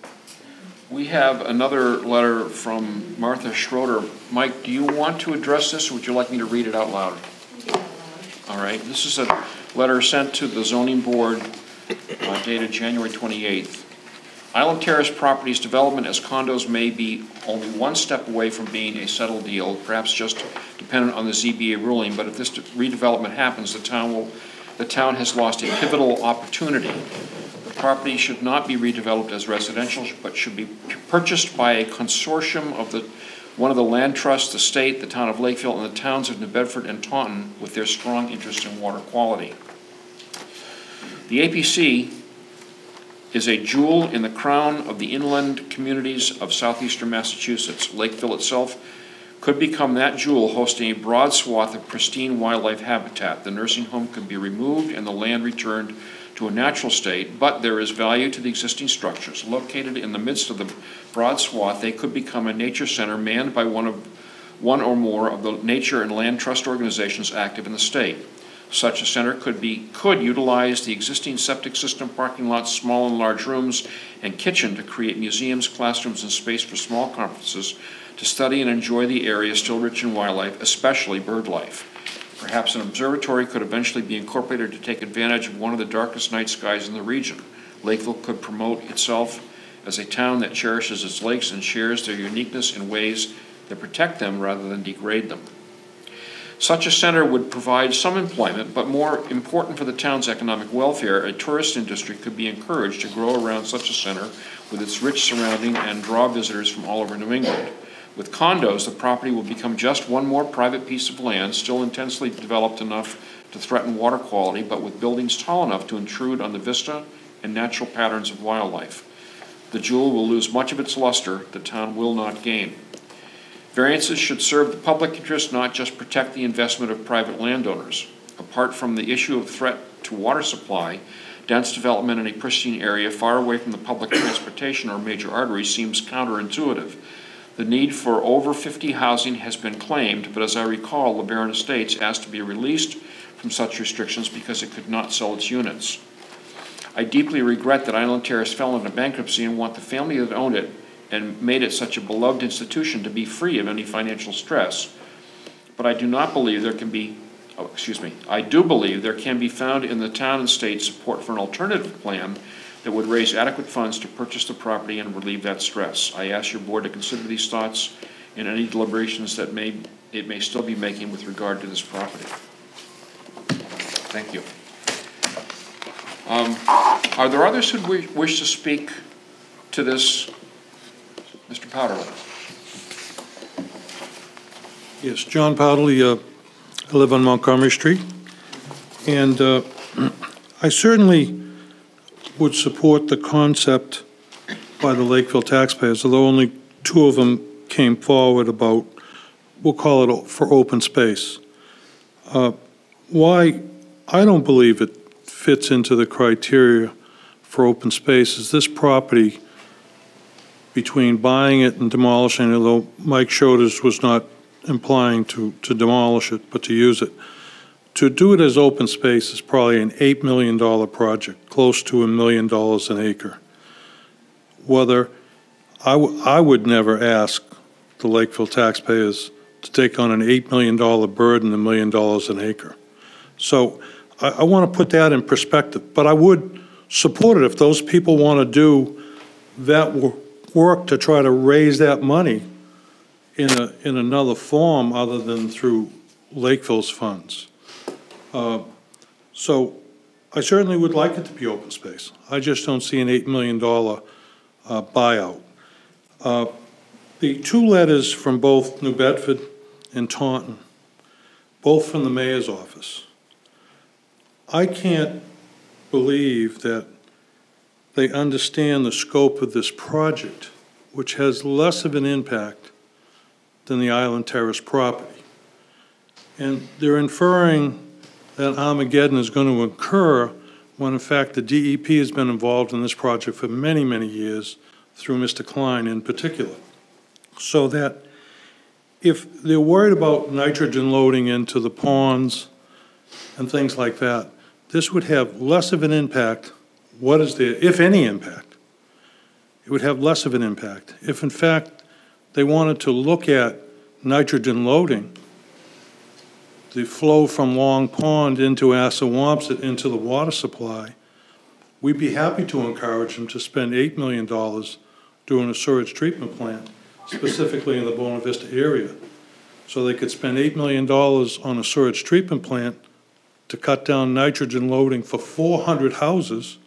We have another letter from Martha Schroeder. Mike, do you want to address this, or would you like me to read it out loud? All right. This is a letter sent to the zoning board dated January 28th. Island Terrace Properties development as condos may be only one step away from being a settled deal, perhaps just dependent on the ZBA ruling, but if this redevelopment happens, the town has lost a pivotal opportunity. The property should not be redeveloped as residential, but should be purchased by a consortium of one of the land trusts, the state, the town of Lakeville, and the towns of New Bedford and Taunton with their strong interest in water quality. The APC is a jewel in the crown of the inland communities of southeastern Massachusetts. Lakeville itself could become that jewel, hosting a broad swath of pristine wildlife habitat. The nursing home could be removed and the land returned to a natural state, but there is value to the existing structures. Located in the midst of the broad swath, they could become a nature center manned by one or more of the nature and land trust organizations active in the state. Such a center could utilize the existing septic system, parking lots, small and large rooms, and kitchen to create museums, classrooms, and space for small conferences to study and enjoy the area still rich in wildlife, especially bird life. Perhaps an observatory could eventually be incorporated to take advantage of one of the darkest night skies in the region. Lakeville could promote itself as a town that cherishes its lakes and shares their uniqueness in ways that protect them rather than degrade them. Such a center would provide some employment, but more important for the town's economic welfare, a tourist industry could be encouraged to grow around such a center with its rich surrounding and draw visitors from all over New England. With condos, the property will become just one more private piece of land, still intensely developed enough to threaten water quality, but with buildings tall enough to intrude on the vista and natural patterns of wildlife. The jewel will lose much of its luster, the town will not gain. Variances should serve the public interest, not just protect the investment of private landowners. Apart from the issue of threat to water supply, dense development in a pristine area far away from the public transportation or major arteries seems counterintuitive. The need for over 50 housing has been claimed, but as I recall, LeBaron Estates asked to be released from such restrictions because it could not sell its units. I deeply regret that Island Terrace fell into bankruptcy and want the family that owned it and made it such a beloved institution to be free of any financial stress. But I do not believe there can be, I do believe there can be found in the town and state support for an alternative plan that would raise adequate funds to purchase the property and relieve that stress. I ask your board to consider these thoughts in any deliberations that it may still be making with regard to this property. Thank you. Are there others who wish to speak to this? Mr. Powderly. Yes, John Powderly. I live on Montgomery Street, and I certainly would support the concept by the Lakeville taxpayers, although only two of them came forward about, we'll call it for open space. Why I don't believe it fits into the criteria for open space is this property, between buying it and demolishing it, although Mike showed us was not implying to demolish it, but to use it. To do it as open space is probably an $8 million project, close to $1 million an acre. Whether, I would never ask the Lakeville taxpayers to take on an $8 million burden, $1 million an acre. So I want to put that in perspective, but I would support it if those people want to do that work to try to raise that money in another form other than through Lakeville's funds. So I certainly would like it to be open space. I just don't see an $8 million buyout. The two letters from both New Bedford and Taunton, both from the mayor's office, I can't believe that they understand the scope of this project which has less of an impact than the Island Terrace property. And they're inferring that Armageddon is going to occur when in fact the DEP has been involved in this project for many, many years, through Mr. Klein in particular. So that if they're worried about nitrogen loading into the ponds and things like that, this would have less of an impact. What is there, if any impact? It would have less of an impact. If in fact they wanted to look at nitrogen loading, the flow from Long Pond into Assawampset into the water supply, we'd be happy to encourage them to spend $8 million doing a sewage treatment plant, specifically in the Buena Vista area. So they could spend $8 million on a sewage treatment plant to cut down nitrogen loading for 400 houses,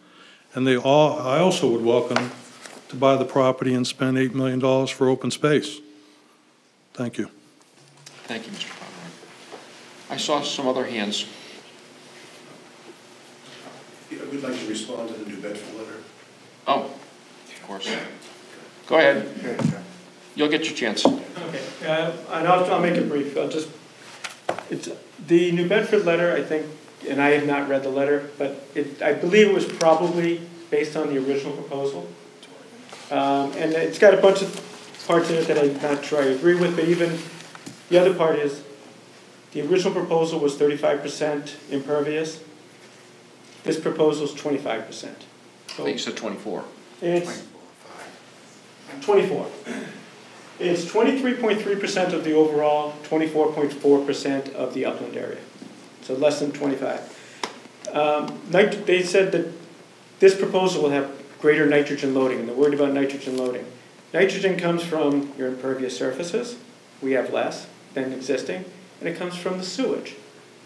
and I also would welcome them to buy the property and spend $8 million for open space. Thank you. Thank you, Mr. Pomeroy. I saw some other hands. Yeah, we'd like to respond to the New Bedford letter. Oh, of course. Go ahead. You'll get your chance. Okay, and I'll make it brief. It's the New Bedford letter, I think, and I have not read the letter, but I believe it was probably based on the original proposal. And it's got a bunch of parts in it that I'm not sure I agree with, but even the other part is the original proposal was 35% impervious. This proposal is 25%. So I think you said 24. It's 24. It's 23.3% of the overall, 24.4% of the upland area. So less than 25. They said that this proposal will have greater nitrogen loading, and they're worried about nitrogen loading. Nitrogen comes from your impervious surfaces. We have less than existing, and it comes from the sewage,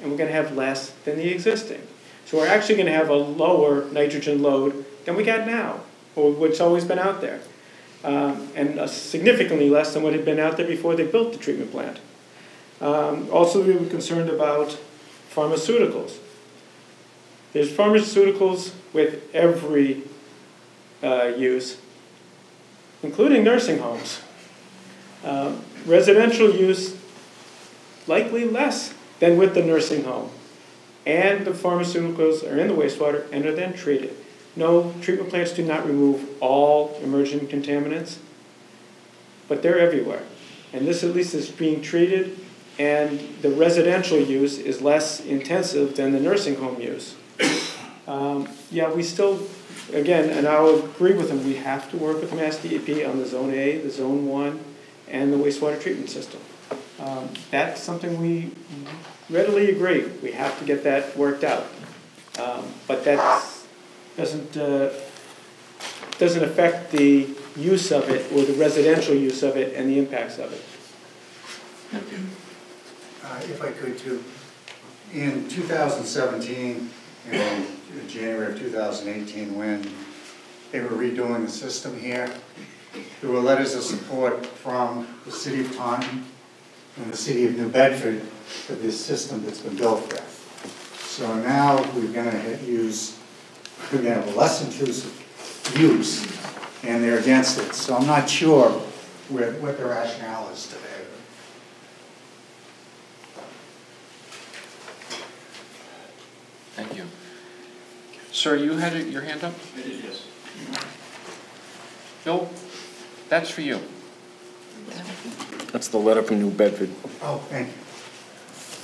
and we're going to have less than the existing. So we're actually going to have a lower nitrogen load than we got now, or what's always been out there, and significantly less than what had been out there before they built the treatment plant. Also, we were concerned about pharmaceuticals. There's pharmaceuticals with every use, including nursing homes. Residential use, likely less than with the nursing home. And the pharmaceuticals are in the wastewater and are then treated. No, treatment plants do not remove all emerging contaminants, but they're everywhere. And this at least is being treated, and the residential use is less intensive than the nursing home use. Yeah, we still, again, and I'll agree with them, we have to work with Mass DEP on the Zone A, the Zone 1, and the wastewater treatment system. That's something we readily agree. We have to get that worked out. But that doesn't affect the use of it or the residential use of it and the impacts of it. If I could too, in 2017 and in January of 2018, when they were redoing the system here, there were letters of support from the City of Taunton and the City of New Bedford for this system that's been built there. So now we're going to have a less intrusive use, and they're against it. So I'm not sure what the rationale is today. Thank you. Sir, you had your hand up? I did, yes. Bill, that's for you. That's the letter from New Bedford. Oh, thank you.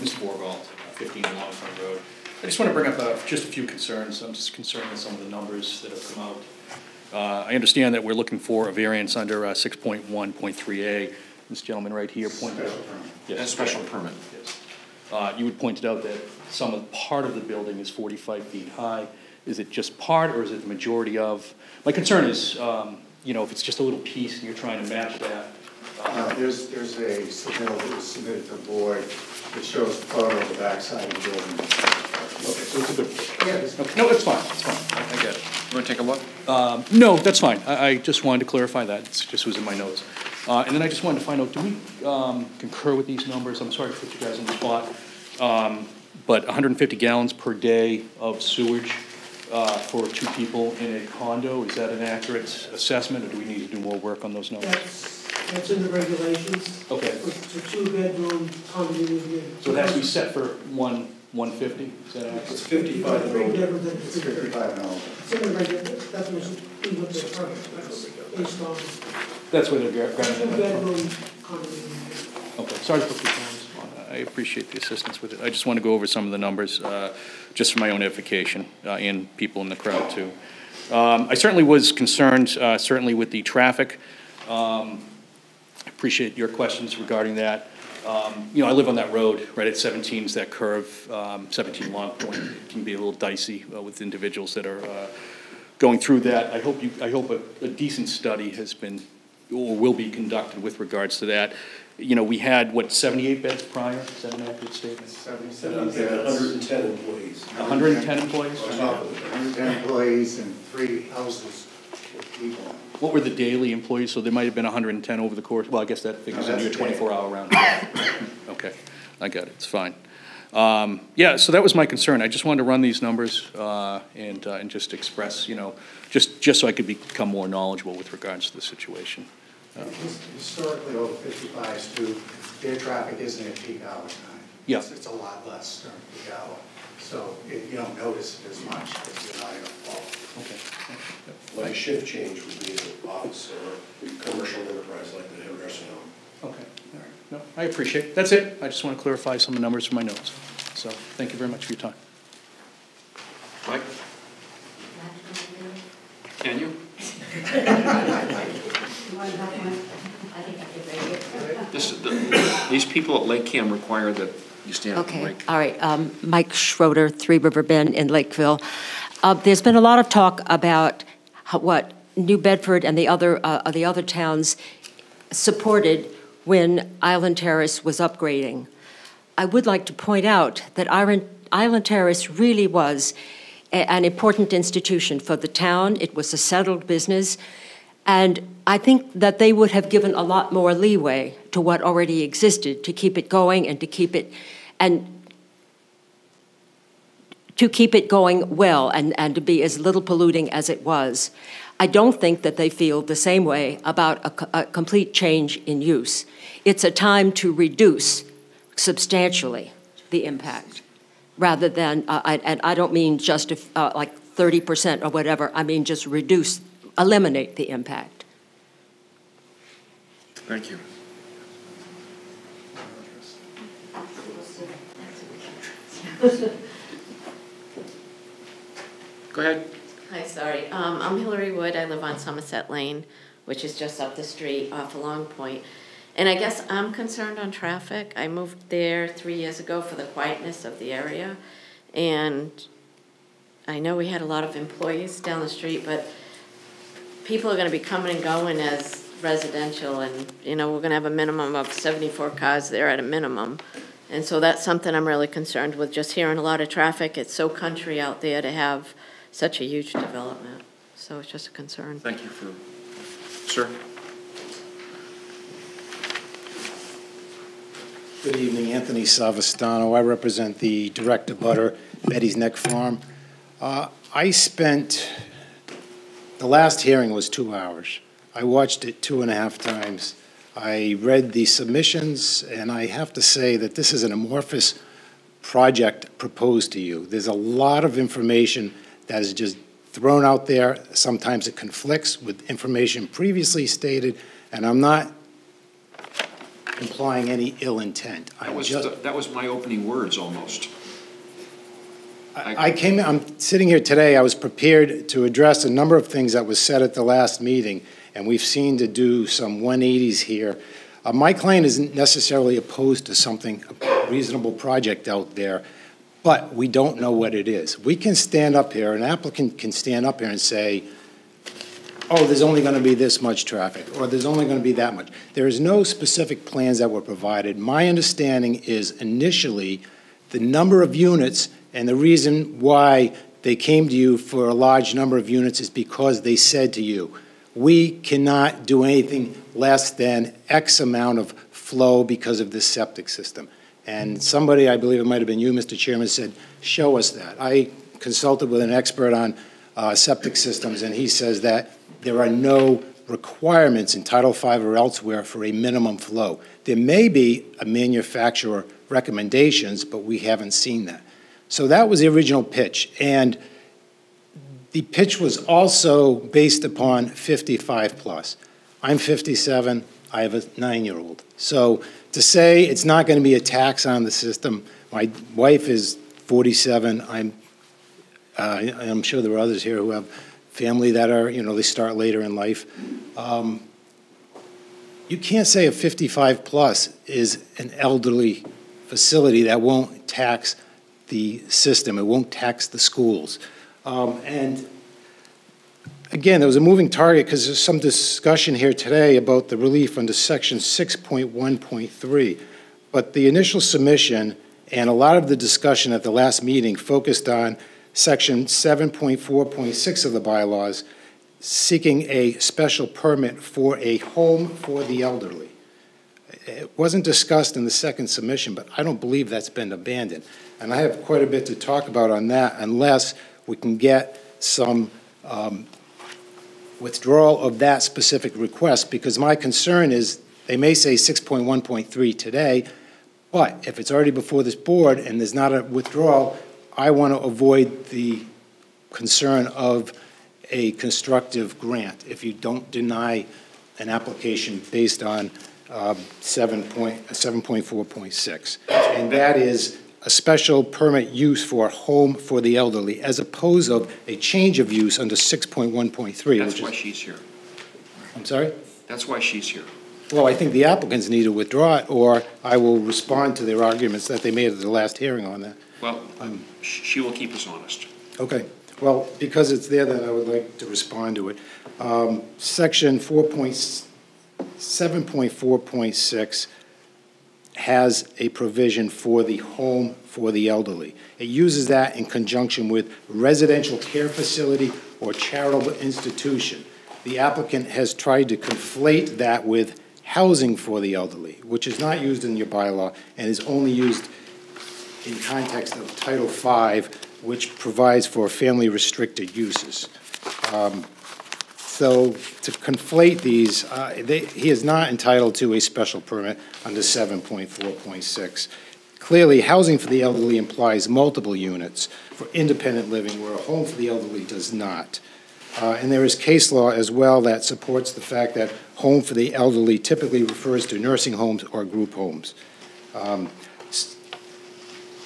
Mr. Borgald, 15 Longfront Road. I just want to bring up just a few concerns. I'm just concerned with some of the numbers that have come out. I understand that we're looking for a variance under 6.1.3A. This gentleman right here pointed out. Yes, a special permit. Yes. You had pointed out that part of the building is 45 feet high. Is it just part, or is it the majority of? My concern is, if it's just a little piece and you're trying to match that. There's a submittal that was submitted to the board that shows the photo of the backside of the building. Okay, so it's a good. Yeah. Okay. No, it's fine. It's fine. I get it. You want to take a look? No, that's fine. I just wanted to clarify that. It just was in my notes. And then I just wanted to find out, do we concur with these numbers? I'm sorry to put you guys on the spot. But 150 gallons per day of sewage for 2 people in a condo. Is that an accurate assessment, or do we need to do more work on those numbers? That's in the regulations. Okay. It's a 2-bedroom condominium unit. So it has to be set for 150, is that accurate? It's 55 and over. It's 55 and over. It's in the regulations, that was what they're talking about, based on That's where they're grabbing it. 2-bedroom condominium unit. Okay, sorry to put the times on. I appreciate the assistance with it. I just want to go over some of the numbers, just for my own edification, and people in the crowd too. I certainly was concerned, certainly with the traffic. Appreciate your questions regarding that. You know, I live on that road, right at 17 is that curve, 17 Long Point. It can be a little dicey with individuals that are going through that. I hope a decent study has been or will be conducted with regards to that. You know, we had, what, 78 beds prior? Is that an accurate statement? 77 We had beds. 110 employees. 110 employees? On top of it. 110 employees and 3 houses with people. What were the daily employees? So there might have been 110 over the course, well, I guess that figures into your 24-hour round. Okay, I got it, it's fine. Yeah, so that was my concern. I just wanted to run these numbers and just express, you know, just so I could become more knowledgeable with regards to the situation. Historically, over 55s too, their traffic isn't at peak hour time. Yeah. It's a lot less during peak hour. So you don't notice it as much if you're not in a fault. Okay. Like a shift change would be an office or commercial enterprise like the nursing home. Okay, all right. No, I appreciate it. That's it. I just want to clarify some of the numbers from my notes. So thank you very much for your time. Mike? Can you? These people at Lake Cam require that you stand up and Okay, mic. all right. Mike Schroeder, 3 River Bend in Lakeville. There's been a lot of talk about what New Bedford and the other towns supported when Island Terrace was upgrading. I would like to point out that Island Terrace really was an important institution for the town. It was a settled business. And I think that they would have given a lot more leeway to what already existed to keep it going and to keep it going well and to be as little polluting as it was. I don't think that they feel the same way about a complete change in use. It's a time to reduce substantially the impact rather than, and I don't mean just like 30% or whatever, I mean just eliminate the impact. Thank you. Go ahead. Hi, sorry. I'm Hillary Wood. I live on Somerset Lane, which is just up the street off of Long Point. And I guess I'm concerned on traffic. I moved there 3 years ago for the quietness of the area. And I know we had a lot of employees down the street, but people are going to be coming and going as residential. And, you know, we're going to have a minimum of 74 cars there at a minimum. And so that's something I'm really concerned with, just hearing a lot of traffic. It's so country out there to have such a huge development. So it's just a concern. Thank you for, sir. Good evening, Anthony Savastano. I represent the direct abutter, Betty's Neck Farm. I spent, the last hearing was 2 hours. I watched it 2.5 times. I read the submissions, and I have to say that this is an amorphous project proposed to you. There's a lot of information that is just thrown out there. Sometimes it conflicts with information previously stated, and I'm not implying any ill intent. That was my opening words almost. I'm sitting here today, I was prepared to address a number of things that was said at the last meeting, and we've seen to do some 180s here. My client isn't necessarily opposed to something, a reasonable project out there, but we don't know what it is. We can stand up here, an applicant can stand up here and say, oh, there's only going to be this much traffic, or there's only going to be that much. There is no specific plans that were provided. My understanding is initially the number of units, and the reason why they came to you for a large number of units is because they said to you, we cannot do anything less than X amount of flow because of this septic system. And somebody, I believe it might have been you, Mr. Chairman, said, show us that. I consulted with an expert on septic systems, and he says that there are no requirements in Title V or elsewhere for a minimum flow. There may be a manufacturer recommendations, but we haven't seen that. So that was the original pitch, and the pitch was also based upon 55 plus. I'm 57, I have a 9-year-old. So to say it's not going to be a tax on the system, my wife is 47, I'm sure there are others here who have family that are, they start later in life. You can't say a 55 plus is an elderly facility that won't tax the system, it won't tax the schools. And again, there was a moving target because there's some discussion here today about the relief under section 6.1.3. But the initial submission and a lot of the discussion at the last meeting focused on section 7.4.6 of the bylaws, seeking a special permit for a home for the elderly. It wasn't discussed in the second submission, but I don't believe that's been abandoned. And I have quite a bit to talk about on that unless we can get some withdrawal of that specific request, because my concern is they may say 6.1.3 today, but if it's already before this board and there's not a withdrawal, I want to avoid the concern of a constructive grant if you don't deny an application based on 7.4.6. And that is a special permit use for a home for the elderly, as opposed to a change of use under 6.1.3. That's why she's here. I'm sorry? That's why she's here. Well, I think the applicants need to withdraw it, or I will respond to their arguments that they made at the last hearing on that. Well, she will keep us honest. Okay. Well, because it's there, then I would like to respond to it. Section 7.4.6 has a provision for the home for the elderly. It uses that in conjunction with residential care facility or charitable institution. The applicant has tried to conflate that with housing for the elderly, which is not used in your bylaw and is only used in context of Title V, which provides for family restricted uses. So to conflate these, he is not entitled to a special permit under 7.4.6. Clearly, housing for the elderly implies multiple units for independent living, where a home for the elderly does not. And there is case law as well that supports the fact that home for the elderly typically refers to nursing homes or group homes.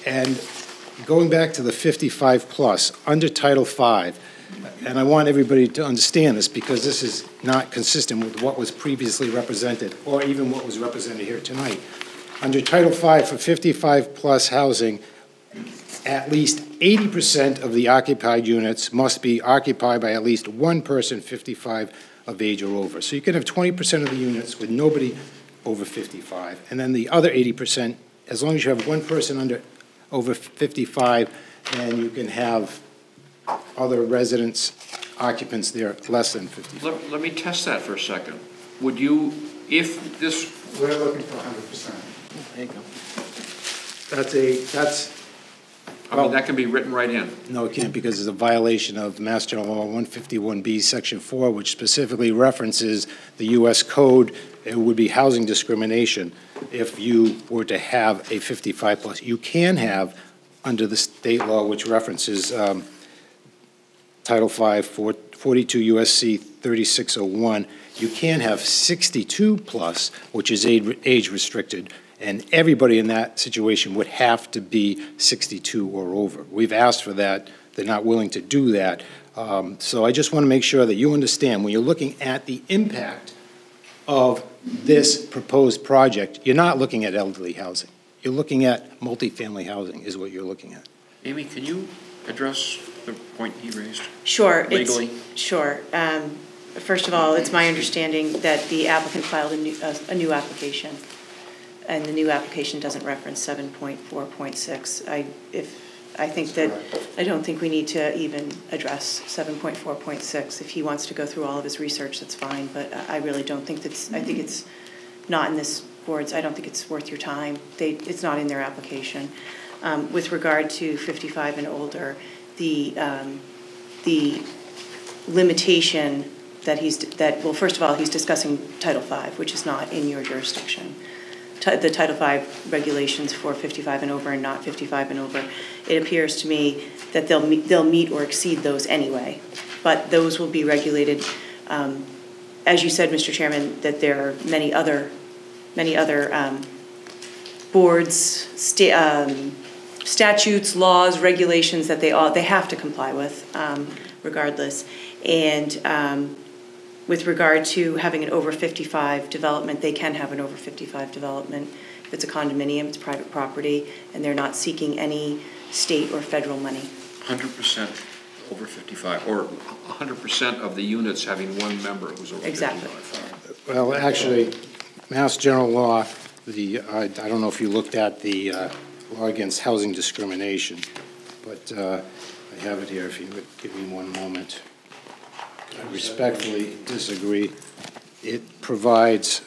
And going back to the 55 plus, under Title V, and I want everybody to understand this because this is not consistent with what was previously represented or even what was represented here tonight. Under Title V for 55 plus housing, at least 80% of the occupied units must be occupied by at least one person 55 of age or over. So you can have 20% of the units with nobody over 55, and then the other 80%, as long as you have one person over 55, then you can have other residents, occupants there less than 55. Let me test that for a second. Would you, if this... We're looking for 100%. There you go. I mean, that can be written right in. No, it can't, because it's a violation of Mass General Law 151B, Section 4, which specifically references the U.S. Code. It would be housing discrimination if you were to have a 55 plus. You can have, under the state law, which references Title V, 42 U.S.C. 3601, you can have 62 plus, which is age restricted, and everybody in that situation would have to be 62 or over. We've asked for that. They're not willing to do that. So I just want to make sure that you understand, when you're looking at the impact of this proposed project, you're not looking at elderly housing. You're looking at multifamily housing is what you're looking at. Amy, can you address the point he raised? Sure. Legally? Sure. First of all, it's my understanding that the applicant filed a new application, and the new application doesn't reference 7.4.6. I don't think we need to even address 7.4.6. If he wants to go through all of his research, that's fine, but I really don't think I think it's not in this board's, I don't think it's worth your time. It's not in their application. With regard to 55 and older, the limitation that well, first of all, he's discussing Title V, which is not in your jurisdiction. The Title V regulations for 55 and over and not 55 and over, it appears to me that they'll meet or exceed those anyway. But those will be regulated, as you said, Mr. Chairman, that there are many other boards, statutes, laws, regulations that they have to comply with, regardless. And with regard to having an over 55 development, they can have an over 55 development. If it's a condominium, it's private property, and they're not seeking any state or federal money. 100% over 55, or 100% of the units having one member who's over 55. Well, actually, Mass General Law, I don't know if you looked at the law against housing discrimination, but I have it here if you would give me one moment. I respectfully disagree. It provides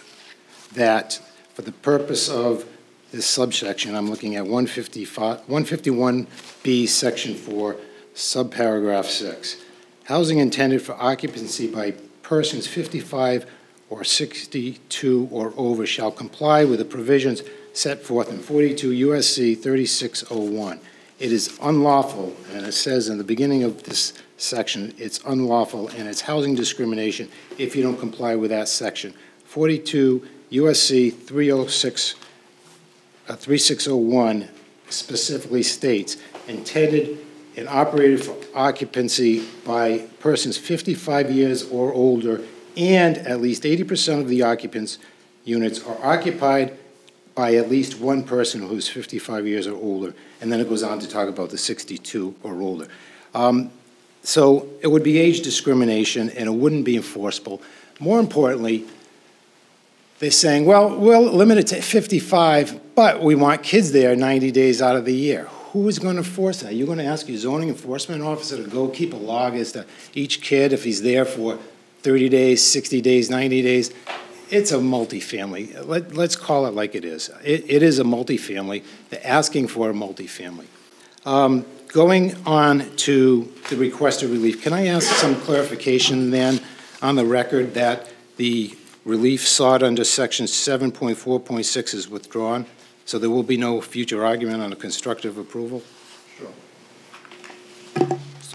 that for the purpose of this subsection, I'm looking at 151B, Section 4, subparagraph 6. Housing intended for occupancy by persons 55 or 62 or over shall comply with the provisions set forth in 42 U.S.C. 3601. It is unlawful, and it says in the beginning of this section, it's unlawful and it's housing discrimination if you don't comply with that section. 42 U.S.C. 3601 specifically states, intended and operated for occupancy by persons 55 years or older, and at least 80% of the occupants units are occupied by at least one person who's 55 years or older. And then it goes on to talk about the 62 or older. So it would be age discrimination, and it wouldn't be enforceable. More importantly, they're saying, well, we'll limit it to 55, but we want kids there 90 days out of the year. Who is going to enforce that? You're going to ask your zoning enforcement officer to go keep a log as to each kid, if he's there for 30 days, 60 days, 90 days. It's a multifamily. Let's call it like it is. It is a multifamily. They're asking for a multifamily. Going on to the requested relief, can I ask some clarification then on the record that the relief sought under section 7.4.6 is withdrawn, so there will be no future argument on a constructive approval? Sure.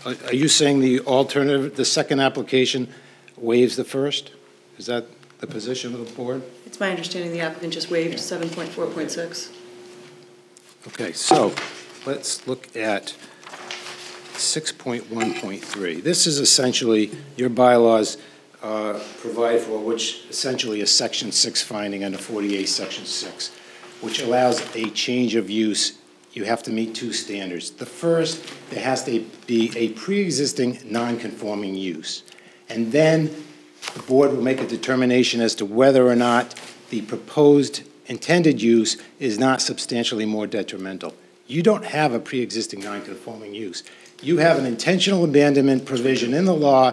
Are you saying the alternative, the second application waives the first? Is that the position of the board? It's my understanding the applicant just waived 7.4.6. Okay, so let's look at 6.1.3. This is essentially your bylaws provide for, which essentially is section 6 finding under 48 section 6, which allows a change of use. You have to meet two standards. The first, there has to be a pre-existing non-conforming use. And then the board will make a determination as to whether or not the proposed intended use is not substantially more detrimental. You don't have a pre-existing non-conforming use. You have an intentional abandonment provision in the law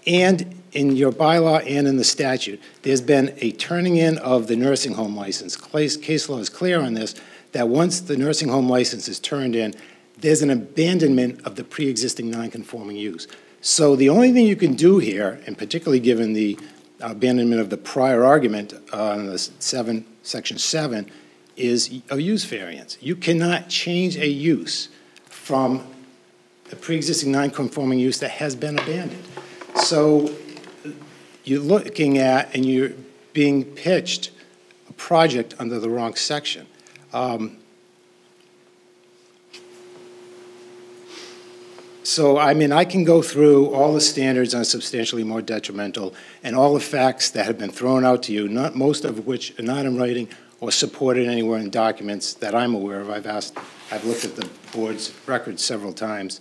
and in your bylaw and in the statute. There's been a turning in of the nursing home license. Case law is clear on this, that once the nursing home license is turned in, there's an abandonment of the pre-existing non-conforming use. So the only thing you can do here, and particularly given the abandonment of the prior argument on the section 7, is a use variance. You cannot change a use from a pre-existing non-conforming use that has been abandoned. So you're looking at, and you're being pitched, a project under the wrong section. So, I mean, I can go through all the standards on substantially more detrimental and all the facts that have been thrown out to you, not most of which are not in writing or supported anywhere in documents that I'm aware of. I've looked at the board's records several times.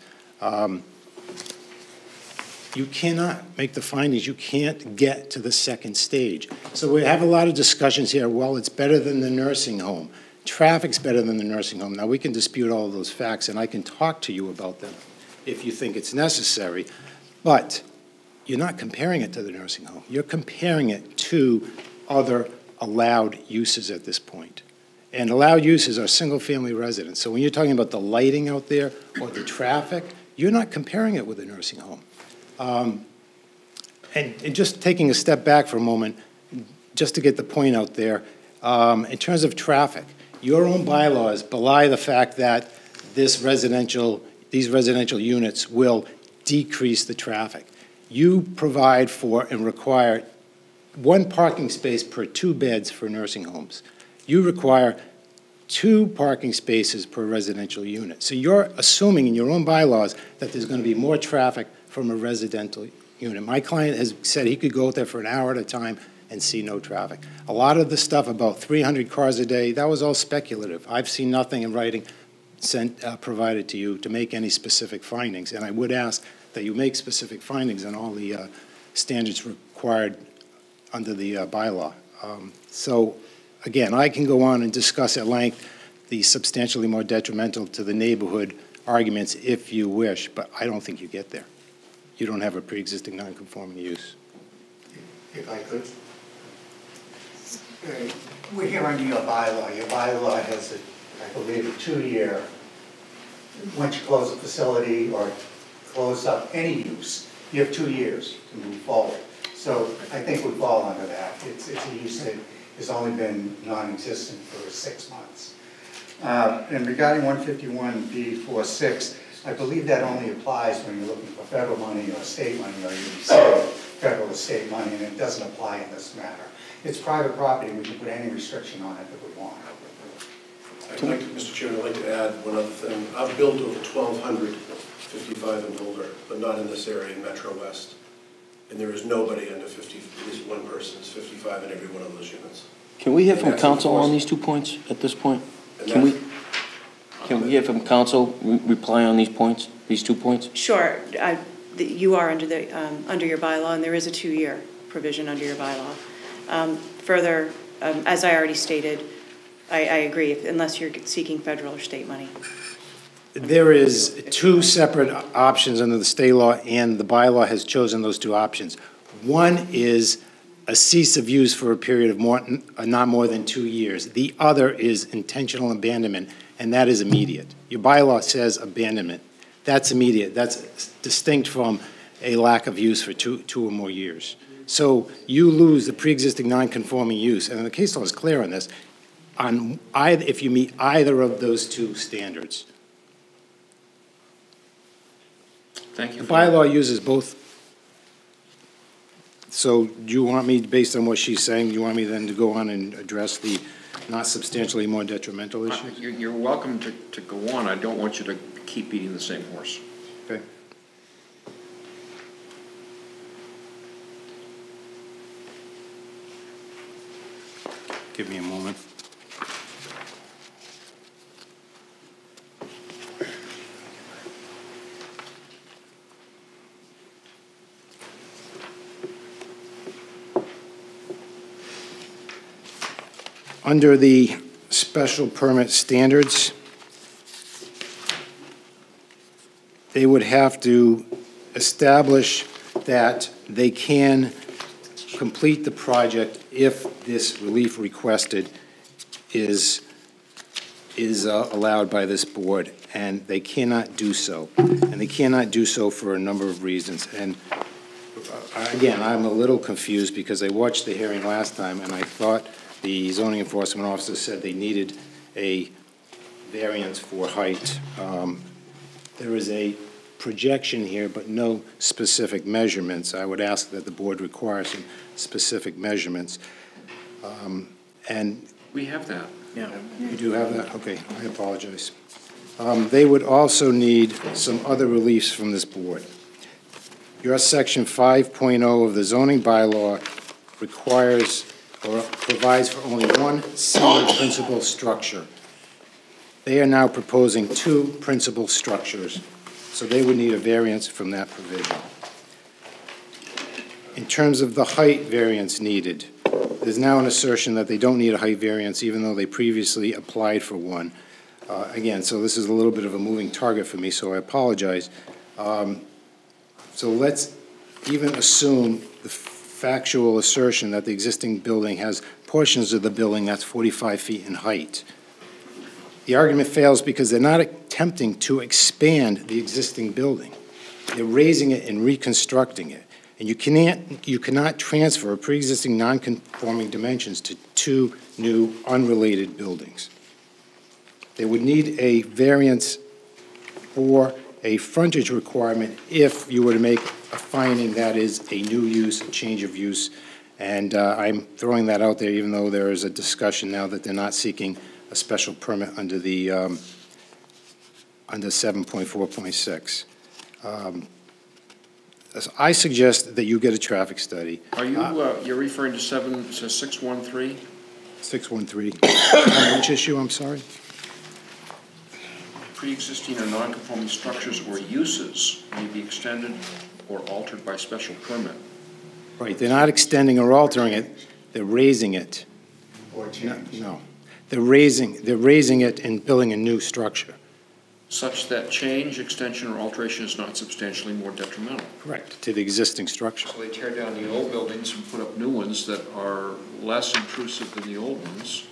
You cannot make the findings. You can't get to the second stage. So we have a lot of discussions here. Well, it's better than the nursing home. Traffic's better than the nursing home. Now, we can dispute all of those facts, and I can talk to you about them if you think it's necessary, but you're not comparing it to the nursing home. You're comparing it to other allowed uses at this point. And allowed uses are single-family residents. So when you're talking about the lighting out there or the traffic, you're not comparing it with a nursing home. And just taking a step back for a moment, just to get the point out there, in terms of traffic, your own bylaws belie the fact that these residential units will decrease the traffic. You provide for and require 1 parking space per 2 beds for nursing homes. You require 2 parking spaces per residential unit. So you're assuming in your own bylaws that there's going to be more traffic from a residential unit. My client has said he could go out there for an hour at a time and see no traffic. A lot of the stuff about 300 cars a day, that was all speculative. I've seen nothing in writing provided to you to make any specific findings, and I would ask that you make specific findings on all the standards required under the bylaw. So, again, I can go on and discuss at length the substantially more detrimental to the neighborhood arguments if you wish, but I don't think you get there. You don't have a pre-existing non-conforming use. If I could. We're here under your bylaw. Your bylaw has, I believe, a 2-year, once you close a facility or close up any use, you have 2 years to move forward. So I think we fall under that. It's a use that has only been non-existent for 6 months. And regarding 151B46, I believe that only applies when you're looking for federal money or state money, or you say federal or state money, and it doesn't apply in this matter. It's private property. We can put any restriction on it that we want. Mr. Chairman, I'd like to add one other thing. I've built over 1,200 55 and older, but not in this area in Metro West. And there is nobody under 50, at least one person is 55 in every one of those units. Can we hear from counsel on these 2 points at this point? Can we hear from counsel reply on these points, these 2 points? Sure. You are under your bylaw, and there is a 2-year provision under your bylaw. Further, as I already stated, I agree, unless you're seeking federal or state money. There is 2 separate options under the state law, and the bylaw has chosen those 2 options. One is a cease of use for a period of not more than 2 years. The other is intentional abandonment, and that is immediate. Your bylaw says abandonment. That's immediate. That's distinct from a lack of use for 2 or more years. So you lose the pre-existing non-conforming use, and the case law is clear on this, if you meet either of those 2 standards. Thank you. The bylaw uses both. So do you want me, based on what she's saying, do you want me then to go on and address the not substantially more detrimental issues? You're welcome to go on. I don't want you to keep beating the same horse. Okay. Give me a moment. Under the special permit standards, they would have to establish that they can complete the project if this relief requested is allowed by this board, and they cannot do so. And they cannot do so for a number of reasons. And again, I'm a little confused because I watched the hearing last time, and I thought the zoning enforcement officer said they needed a variance for height. There is a projection here, but no specific measurements. I would ask that the board require some specific measurements. And we have that. Yeah. You do have that? Okay, I apologize. They would also need some other reliefs from this board. Your section 5.0 of the zoning bylaw requires or provides for only one single principal structure. They are now proposing 2 principal structures, so they would need a variance from that provision. In terms of the height variance needed, there's now an assertion that they don't need a height variance even though they previously applied for one. Again, so this is a little bit of a moving target for me, so I apologize. So let's even assume the factual assertion that the existing building has portions of the building that's 45 feet in height. The argument fails because they're not attempting to expand the existing building. They're raising it and reconstructing it. And you cannot transfer pre-existing non-conforming dimensions to two new unrelated buildings. They would need a variance for a frontage requirement if you were to make a finding that is a new use, a change of use. And I'm throwing that out there, even though there is a discussion now that they're not seeking a special permit under the under 7.4.6. I suggest that you get a traffic study. Are you, you're referring to 613? 613. Which issue, I'm sorry? Pre-existing or non-conforming structures or uses may be extended or altered by special permit. Right, they're not extending or altering it, they're raising it. Or change. No, they're raising it and building a new structure. Such that change, extension, or alteration is not substantially more detrimental. Correct. To the existing structure. So they tear down the old buildings and put up new ones that are less intrusive than the old ones.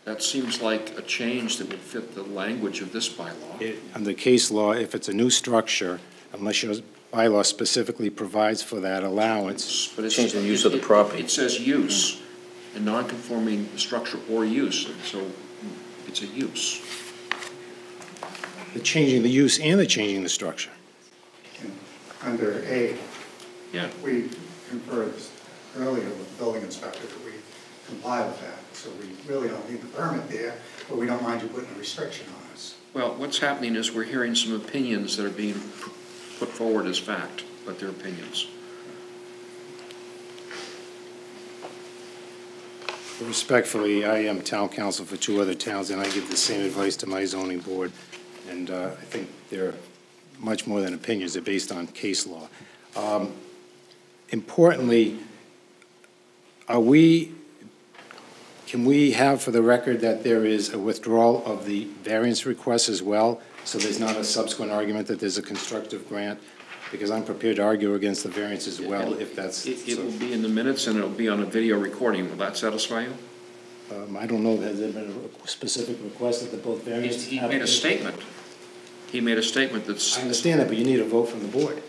That seems like a change that would fit the language of this bylaw. Under case law, if it's a new structure, unless your bylaw specifically provides for that allowance. But it's Change the use of the property. It says use, a non-conforming structure or use, and so it's a use. The changing the use and the changing the structure. Under A, Yeah. we conferred earlier with the building inspector that we comply with that. So we really don't need the permit there, but we don't mind you putting a restriction on us. Well, what's happening is we're hearing some opinions that are being put forward as fact, but they're opinions. Respectfully, I am town council for two other towns, and I give the same advice to my zoning board. And I think they're much more than opinions, they're based on case law. Importantly, can we have for the record that there is a withdrawal of the variance request as well, so there's not a subsequent argument that there's a constructive grant? Because I'm prepared to argue against the variance as well, if that's... It will be in the minutes and it'll be on a video recording. Will that satisfy you? I don't know, has there been a specific request that the both variances... He made a statement. He made a statement that's... I understand that, but you need a vote from the board.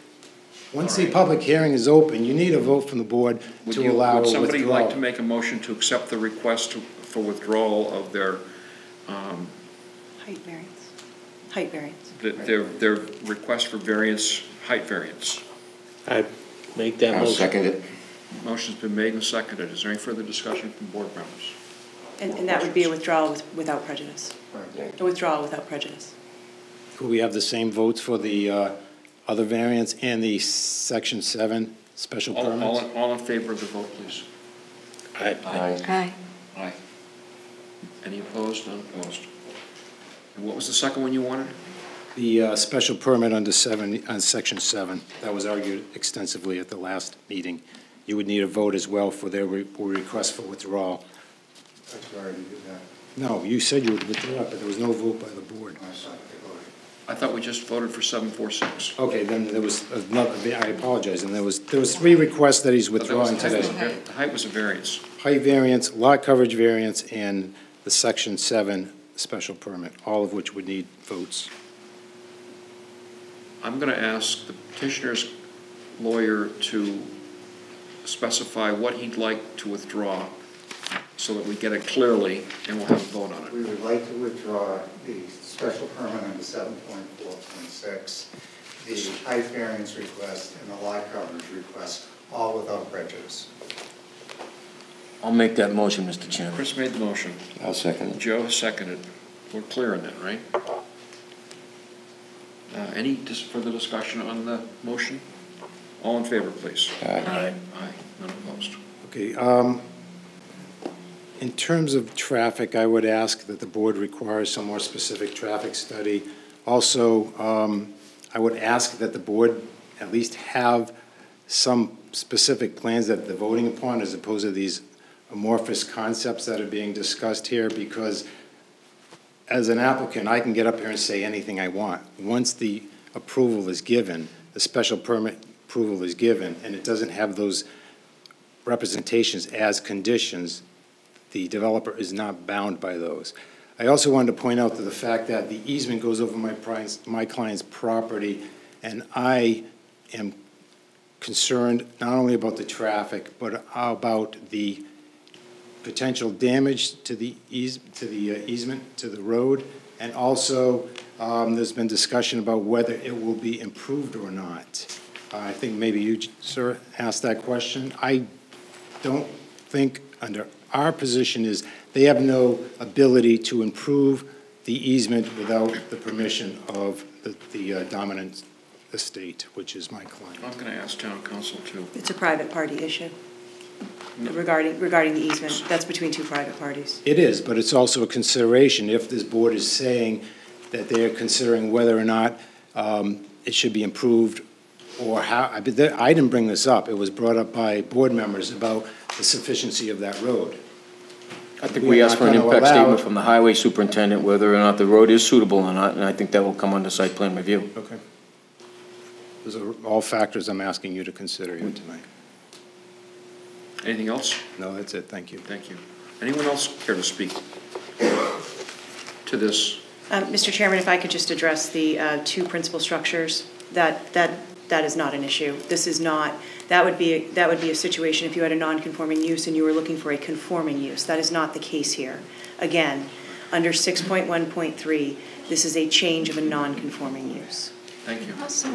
Once the public hearing is open, you need a vote from the board to allow a withdrawal. Would somebody like to make a motion to accept the request for withdrawal of their... Height variance. Height variance. Their request for variance, height variance? I make that motion. I'll second it. Motion's been made and seconded. Is there any further discussion from board members? And that would be a withdrawal without prejudice. A withdrawal without prejudice. Could we have the same votes for the other variance and the Section 7 special permits? All in favor of the vote, please. Aye. Aye. Aye. Any opposed? None opposed. And what was the second one you wanted? The special permit under Section 7, that was argued extensively at the last meeting. You would need a vote as well for their request for withdrawal. I already did that. No, you said you would withdraw, but there was no vote by the board. I thought we just voted for 746. Okay, then there was another, I apologize, and there was three requests that he's withdrawing today. The height was a variance. Height variance, lot coverage variance, and the Section 7 special permit, all of which would need votes. I'm going to ask the petitioner's lawyer to specify what he'd like to withdraw so that we get it clearly and we'll have a vote on it. We would like to withdraw the special permit under 7.4.6, the height variance request, and the lot coverage request, all without prejudice. I'll make that motion, Mr. Chairman. Chris made the motion. I'll second it. Joe has seconded. We're clear on that, right? Any further discussion on the motion? All in favor, please. Aye. Aye. None opposed. Okay, in terms of traffic, I would ask that the board requires some more specific traffic study. Also, I would ask that the board at least have some specific plans that they're voting upon as opposed to these amorphous concepts that are being discussed here, because as an applicant, I can get up here and say anything I want. Once the approval is given, the special permit approval is given, and it doesn't have those representations as conditions, the developer is not bound by those. I also wanted to point out to the fact that the easement goes over my client's property, and I am concerned not only about the traffic, but about the potential damage to the easement, to the road, and also there's been discussion about whether it will be improved or not. I think maybe you, sir, asked that question. I don't think under our position is they have no ability to improve the easement without the permission of the dominant estate, which is my client. I'm going to ask town council too. It's a private party issue regarding the easement. That's between two private parties. It is, but it's also a consideration if this board is saying that they're considering whether or not it should be improved or how. I didn't bring this up. It was brought up by board members about the sufficiency of that road. I think we asked for an impact statement from the highway superintendent whether or not the road is suitable or not, and I think that will come under site plan review. Okay. Those are all factors I'm asking you to consider here tonight. Anything else? No, that's it. Thank you. Thank you. Anyone else care to speak to this? Mr. Chairman, if I could just address the two principal structures, that is not an issue. This is not. That would be a situation if you had a non-conforming use and you were looking for a conforming use. That is not the case here. Again, under 6.1.3, this is a change of a non-conforming use. Thank you. Also,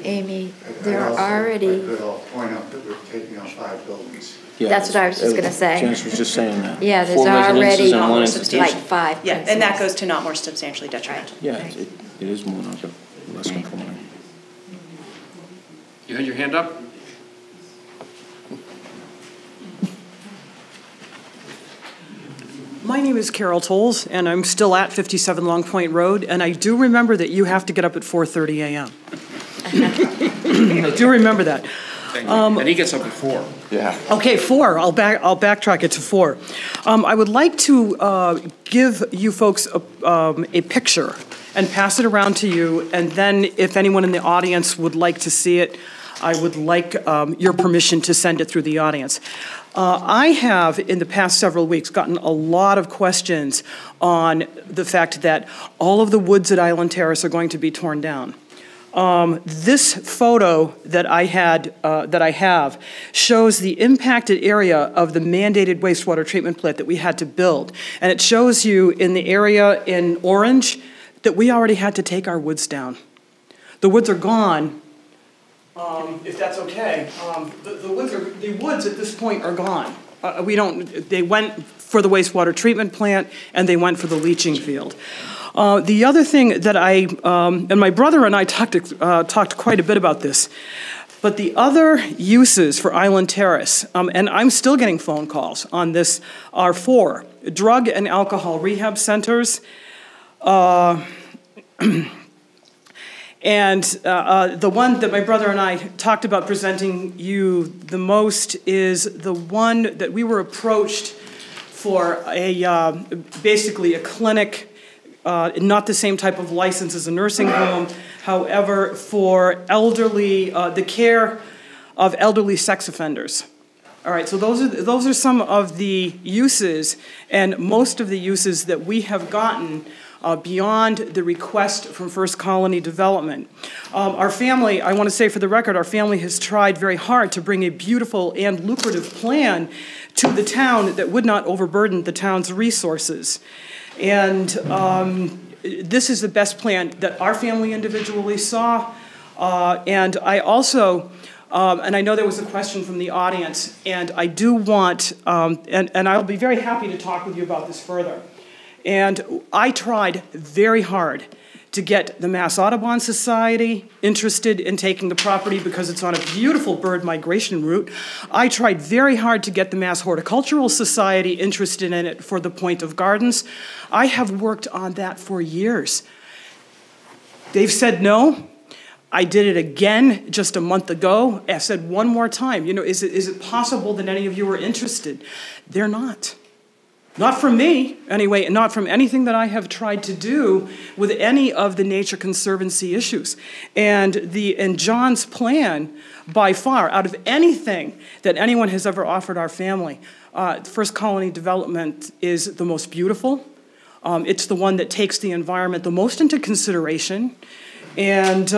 Amy, there are already. I could point out that we're taking on 5 buildings. Yeah, that's what I was just going to say. Janice was just saying that. Yeah, there's 4 already and 1 institution. like 5. Yeah, and that goes to not more substantially detrimental. Yeah, it is more than less conforming. You had your hand up? My name is Carol Tolles, and I'm still at 57 Long Point Road, and I do remember that you have to get up at 4:30 a.m. I do remember that. And he gets up at 4. Yeah. Okay, 4. I'll backtrack it to 4. I would like to give you folks a picture and pass it around to you, and then if anyone in the audience would like to see it, I would like your permission to send it through the audience. I have, in the past several weeks, gotten a lot of questions on the fact that all of the woods at Island Terrace are going to be torn down. This photo that I have shows the impacted area of the mandated wastewater treatment plant that we had to build. And it shows you in the area in orange that we already had to take our woods down. The woods are gone. If that's okay, the woods at this point are gone. They went for the wastewater treatment plant and they went for the leaching field. The other thing that and my brother and I talked quite a bit about this, but the other uses for Island Terrace, and I'm still getting phone calls on this, are 4 drug and alcohol rehab centers, and the one that my brother and I talked about presenting you the most is the one that we were approached for basically a clinic, not the same type of license as a nursing home, however, for the care of elderly sex offenders. All right, so those are some of the uses, and most of the uses that we have gotten beyond the request from First Colony Development. Our family, I want to say for the record, our family has tried very hard to bring a beautiful and lucrative plan to the town that would not overburden the town's resources. And this is the best plan that our family individually saw. And I also, and I know there was a question from the audience, and I do want, and I'll be very happy to talk with you about this further. And I tried very hard to get the Mass Audubon Society interested in taking the property because it's on a beautiful bird migration route. I tried very hard to get the Mass Horticultural Society interested in it for the Point of Gardens. I have worked on that for years. They've said no. I did it again just a month ago. I said one more time, is it possible that any of you are interested? They're not. Not from me, anyway, and not from anything that I have tried to do with any of the Nature Conservancy issues. And John's plan, by far, out of anything that anyone has ever offered our family, First Colony Development is the most beautiful, It's the one that takes the environment the most into consideration, and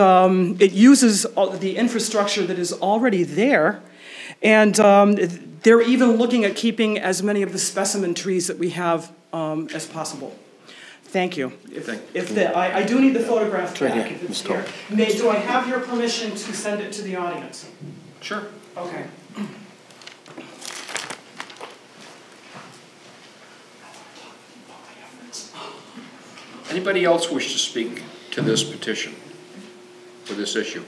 it uses the infrastructure that is already there. And they're even looking at keeping as many of the specimen trees that we have as possible. Thank you. I do need the photograph back if it's here. Do I have your permission to send it to the audience? Sure. Okay. Anybody else wish to speak to this petition, for this issue?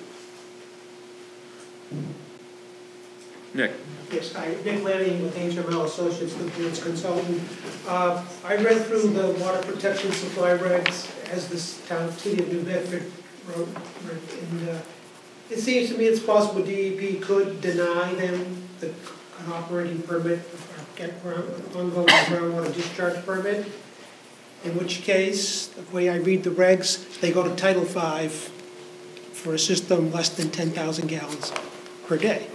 Nick? Yes, hi, Nick Lanning with HML Associates, the board's consultant. I read through the water protection supply regs as this town, city of New Bedford wrote, and it seems to me it's possible DEP could deny them an operating permit, or get ongoing groundwater discharge permit, in which case, the way I read the regs, they go to Title V for a system less than 10,000 gallons per day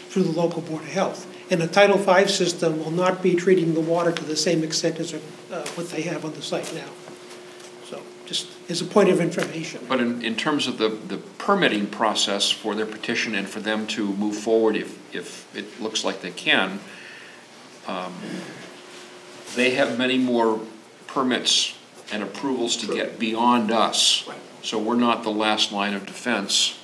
through the local Board of Health. And a Title V system will not be treating the water to the same extent as what they have on the site now. So just as a point of information. But in terms of the permitting process for their petition and for them to move forward if it looks like they can, they have many more permits and approvals to get beyond us. So we're not the last line of defense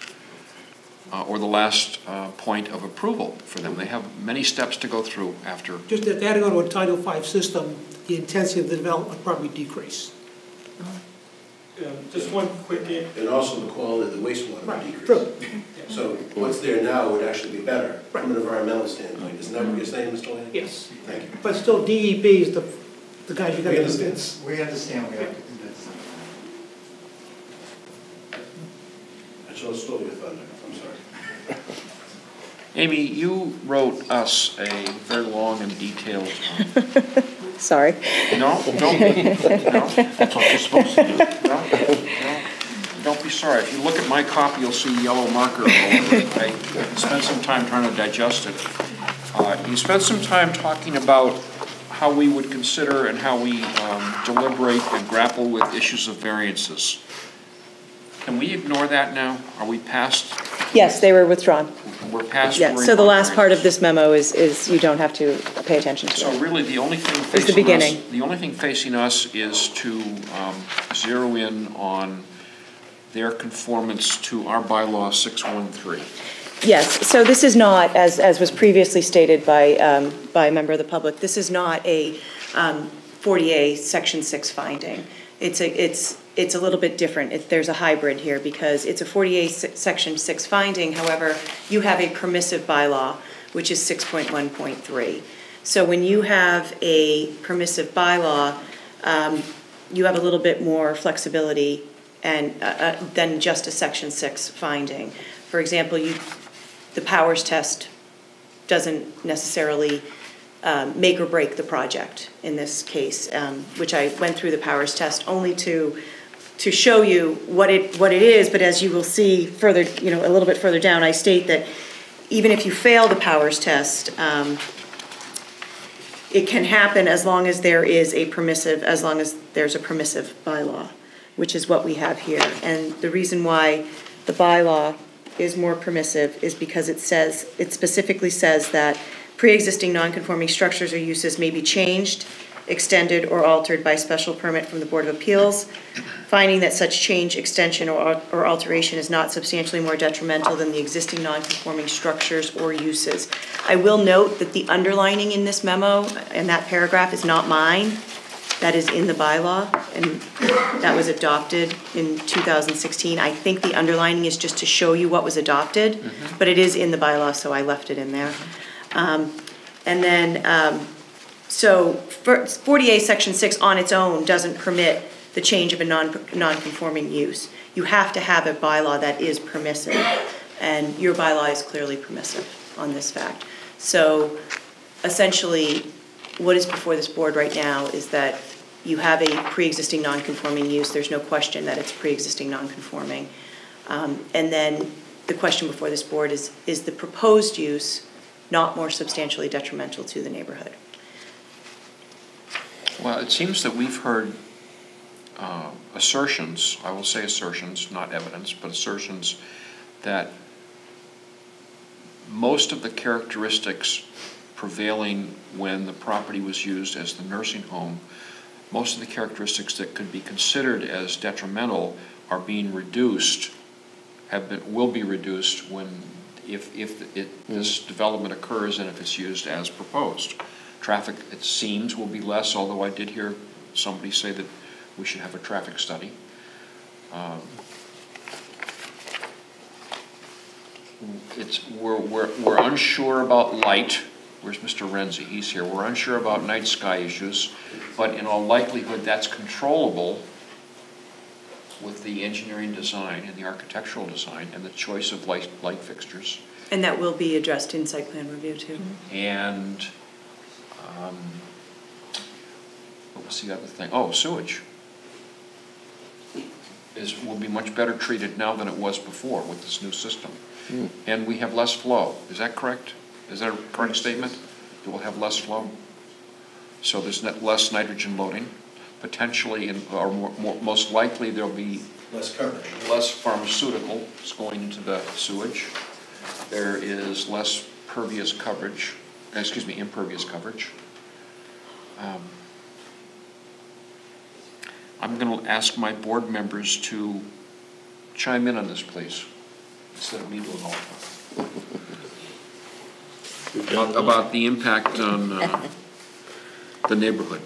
or the last point of approval for them. They have many steps to go through after. Just if they had to go to a Title V system, the intensity of the development would probably decrease. Just one quick. And also the quality of the wastewater would decrease. True. So what's there now would actually be better from an environmental standpoint. Isn't that what you're saying, Mr. Lane? Yes. Thank you. But still, DEP is the guys you got to convince. We understand we have to convince them. I chose stole your thunder. I'm sorry. Amy, you wrote us a very long and detailed. Sorry. No, don't be. No, that's what you're supposed to do. No, don't be sorry. If you look at my copy, you'll see yellow marker all over it. I spent some time trying to digest it. You spent some time talking about how we would consider and how we deliberate and grapple with issues of variances. Can we ignore that now? Are we past? Yes, they were withdrawn. We're past. Yes, so the last part of this memo is you don't have to pay attention to it. So really, the only thing It's the beginning. the only thing facing us is to zero in on their conformance to our bylaw 613. Yes, so this is not, as was previously stated by a member of the public, this is not a 40A Section 6 finding. It's a little bit different. There's a hybrid here because it's a 40A Section 6 finding. However, you have a permissive bylaw, which is 6.1.3. So when you have a permissive bylaw, you have a little bit more flexibility and than just a Section 6 finding. For example, the powers test doesn't necessarily make or break the project in this case, which I went through the powers test only to show you what it is. But as you will see further, a little bit further down, I state that even if you fail the powers test, it can happen as long as there's a permissive bylaw, which is what we have here. And the reason why the bylaw is more permissive is because it specifically says that pre-existing non-conforming structures or uses may be changed, extended, or altered by special permit from the Board of Appeals, finding that such change, extension, or alteration is not substantially more detrimental than the existing non-conforming structures or uses. I will note that the underlining in this memo and that paragraph is not mine. That is in the bylaw, and that was adopted in 2016. I think the underlining is just to show you what was adopted, but it is in the bylaw, so I left it in there. So 40A Section 6 on its own doesn't permit the change of a non-conforming use. You have to have a bylaw that is permissive, and your bylaw is clearly permissive on this fact. So essentially, what is before this board right now is that you have a pre-existing non-conforming use. There's no question that it's pre-existing non-conforming. And then the question before this board is the proposed use not more substantially detrimental to the neighborhood? Well, it seems that we've heard assertions, I will say assertions, not evidence, but assertions that most of the characteristics prevailing when the property was used as the nursing home, most of the characteristics that could be considered as detrimental are being reduced, will be reduced if this development occurs and if it's used as proposed. Traffic, it seems, will be less, although I did hear somebody say that we should have a traffic study. We're unsure about light. Where's Mr. Renzi? He's here. We're unsure about night sky issues, but in all likelihood that's controllable with the engineering design and the architectural design and the choice of light fixtures. And that will be addressed in site plan review too. And what was the other thing? Oh, sewage will be much better treated now than it was before with this new system. And we have less flow. Is that correct? Is that a correct statement? It will have less flow? So there's less nitrogen loading. Potentially, or most likely, there'll be less coverage. Less pharmaceuticals going into the sewage. There is less impervious coverage. I'm going to ask my board members to chime in on this, please, instead of me doing all of it. About the impact on the neighborhood.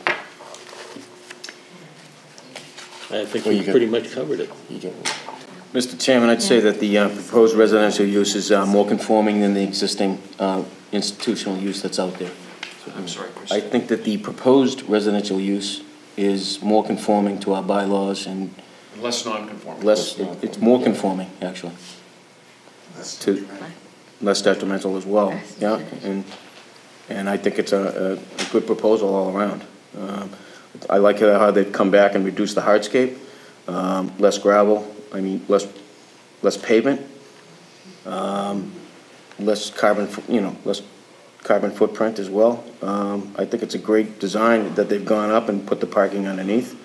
I think we pretty much covered it. Mr. Chairman, I'd say that the proposed residential use is more conforming than the existing institutional use that's out there. I'm sorry, Chris. I think that the proposed residential use is more conforming to our bylaws and less non-conforming. It's more conforming, actually. Less detrimental as well. Yeah, and I think it's a good proposal all around. I like how they've come back and reduced the hardscape, less gravel. I mean, less pavement, less carbon. Less carbon footprint as well. I think it's a great design that they've gone up and put the parking underneath.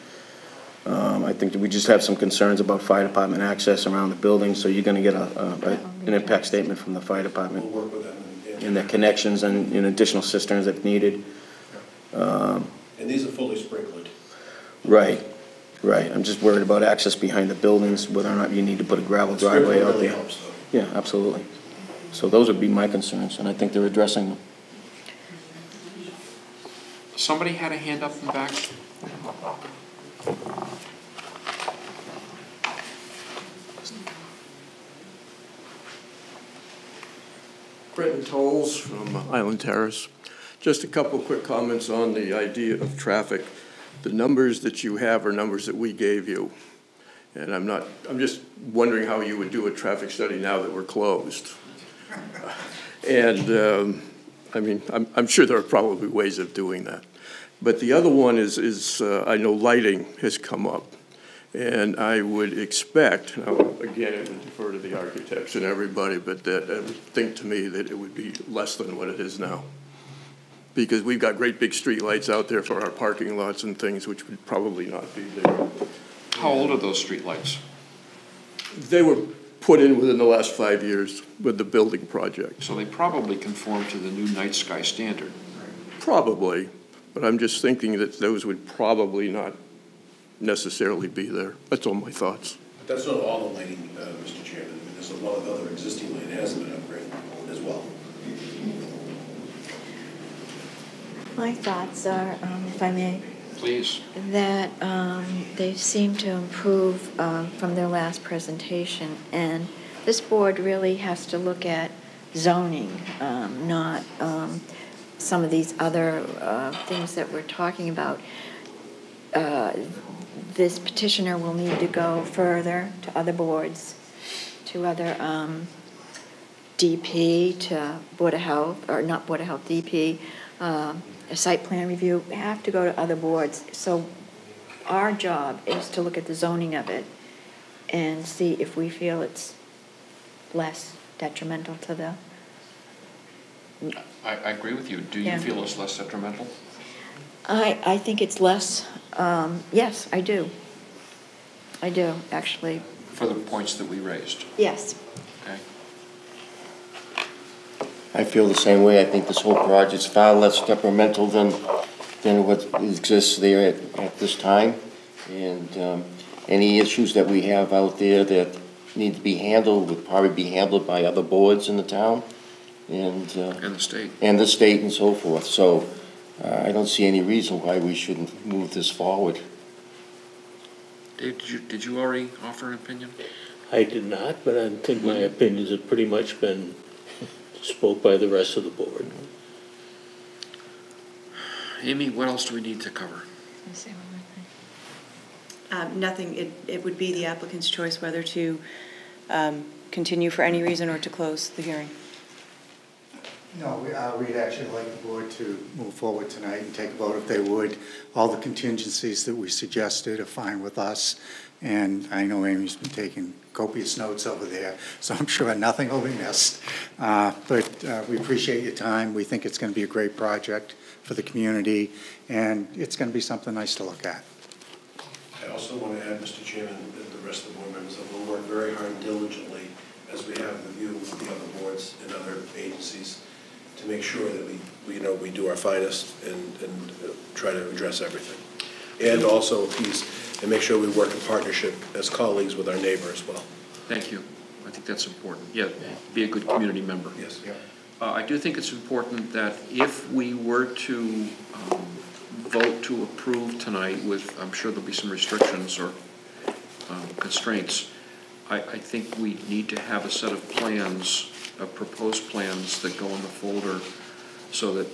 I think that we just have some concerns about fire department access around the building, so you're going to get an impact statement from the fire department. We'll work with them. And the connections and additional cisterns if needed. And these are fully sprinkled. Right. I'm just worried about access behind the buildings, whether or not you need to put a gravel driveway out there. Helps, though. Yeah, absolutely. So those would be my concerns, and I think they're addressing them. Somebody had a hand up in the back. Brenton Tolles from Island Terrace. Just a couple quick comments on the idea of traffic. The numbers that you have are numbers that we gave you. And I'm just wondering how you would do a traffic study now that we're closed. I mean, I'm sure there are probably ways of doing that. But the other one is I know lighting has come up. And I would expect, now again, I would defer to the architects and everybody, but that I would think to me that it would be less than what it is now. Because we've got great big street lights out there for our parking lots and things, which would probably not be there. How old are those street lights? They were put in within the last 5 years with the building project. So they probably conform to the new night sky standard. Probably, but I'm just thinking that those would probably not necessarily be there. That's all my thoughts. But that's not all the lighting, Mr. Chairman. I mean, there's a lot of other existing lighting that hasn't been upgraded as well. My thoughts are, if I may. Please. That they seem to improve from their last presentation, and this board really has to look at zoning, not some of these other things that we're talking about. This petitioner will need to go further to other boards, to other DP, to Board of Health, or not Board of Health, DP, a site plan review. We have to go to other boards. So our job is to look at the zoning of it and see if we feel it's less detrimental to the... I agree with you. Do you feel it's less detrimental? I think it's less. Yes, I do. I do, actually. For the points that we raised? Yes. Okay. I feel the same way. I think this whole project's far less detrimental than what exists there at this time. And any issues that we have out there that need to be handled would probably be handled by other boards in the town. And the state. And the state and so forth. So I don't see any reason why we shouldn't move this forward. Dave, did you already offer an opinion? I did not, but I think my opinions have pretty much been spoke by the rest of the board. Amy, what else do we need to cover? Nothing. It would be the applicant's choice whether to continue for any reason or to close the hearing. No, we'd actually like the board to move forward tonight and take a vote if they would. All the contingencies that we suggested are fine with us, and I know Amy's been taking copious notes over there, so I'm sure nothing will be missed. But we appreciate your time. We think it's going to be a great project for the community, and it's going to be something nice to look at. I also want to add, Mr. Chairman, and the rest of the board members, that we'll work very hard and diligently, as we have with you, with the other boards and other agencies, to make sure that we do our finest and try to address everything. And also appease and make sure we work in partnership as colleagues with our neighbor as well. Thank you. I think that's important. Yeah, be a good community member. Yes. I do think it's important that if we were to vote to approve tonight with, I'm sure there'll be some restrictions or constraints, I think we need to have a set of plans, proposed plans that go in the folder so that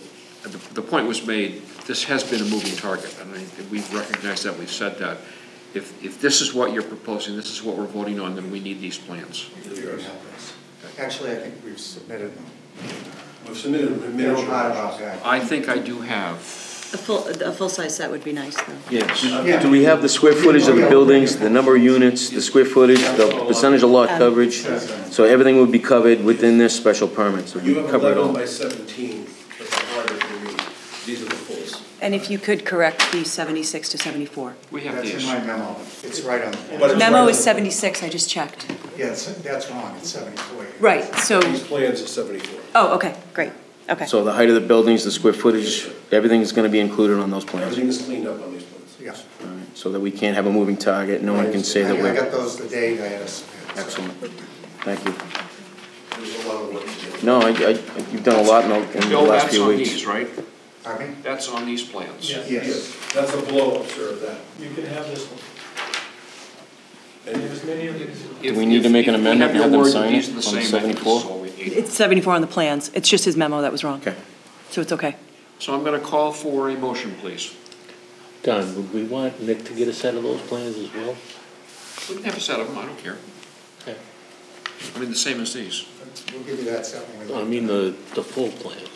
the point was made, this has been a moving target, and we've recognized that, we've said that. If this is what you're proposing, this is what we're voting on, then we need these plans. Actually, I think we've submitted them. We've submitted them. I think I do have. A full-size set would be nice, though. Yes. Do we have the square footage of the buildings, the number of units, the square footage, the percentage of lot coverage? So everything would be covered within this special permit, so we You have cover it 11 all. by 17, but the harder for me. These are the fulls. And if you could correct the 76 to 74. We have That's these. in my memo. It's right on the But it's Memo right is on- 76, I just checked. Yeah, that's wrong. It's 74. Right, so, These plans are 74. oh, okay, great, okay. So the height of the buildings, the square footage, everything's gonna be included on those plans. Everything is cleaned up on these plans. Yeah. All right, so that we can't have a moving target, no one can say that I we're, got those the day I had to submit. excellent, thank you. There's a lot of work to do. No, you've done a lot in the Bill, last that's few on weeks. these, right? Pardon me? That's on these plans. Yes. That's a blow-up, sir, of that. You can have this one. And There's many of these. Do we need to make an amendment and have them sign it on the These are the same, I think this is 74? all we need. It's 74 on the plans, it's just his memo that was wrong. Okay. So it's okay. So I'm going to call for a motion, please. Don, would we want Nick to get a set of those plans as well? We can have a set of them, I don't care. Okay. I mean, the same as these. We'll give you that set when we I look. mean, the full plans.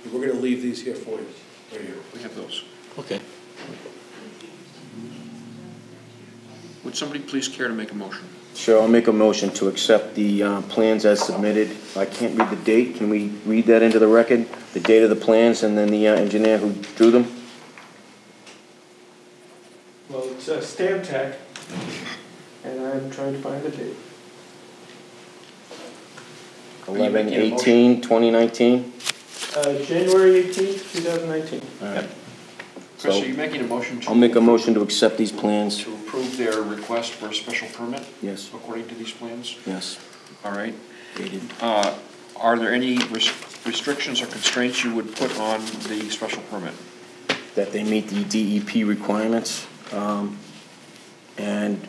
we're going to leave these here for you. Right here. We have those. Okay. Would somebody please care to make a motion? Sure, I'll make a motion to accept the plans as submitted. I can't read the date, can we read that into the record? The date of the plans and then the engineer who drew them? Well, it's Stantec, and I'm trying to find the date. 11/18/2019? January 18th, 2019. All right. Chris, So, are you making a motion to? I'll make a motion to accept these plans. To approve their request for a special permit? Yes. According to these plans? Yes. All right. Dated. Are there any restrictions or constraints you would put on the special permit? That they meet the DEP requirements, and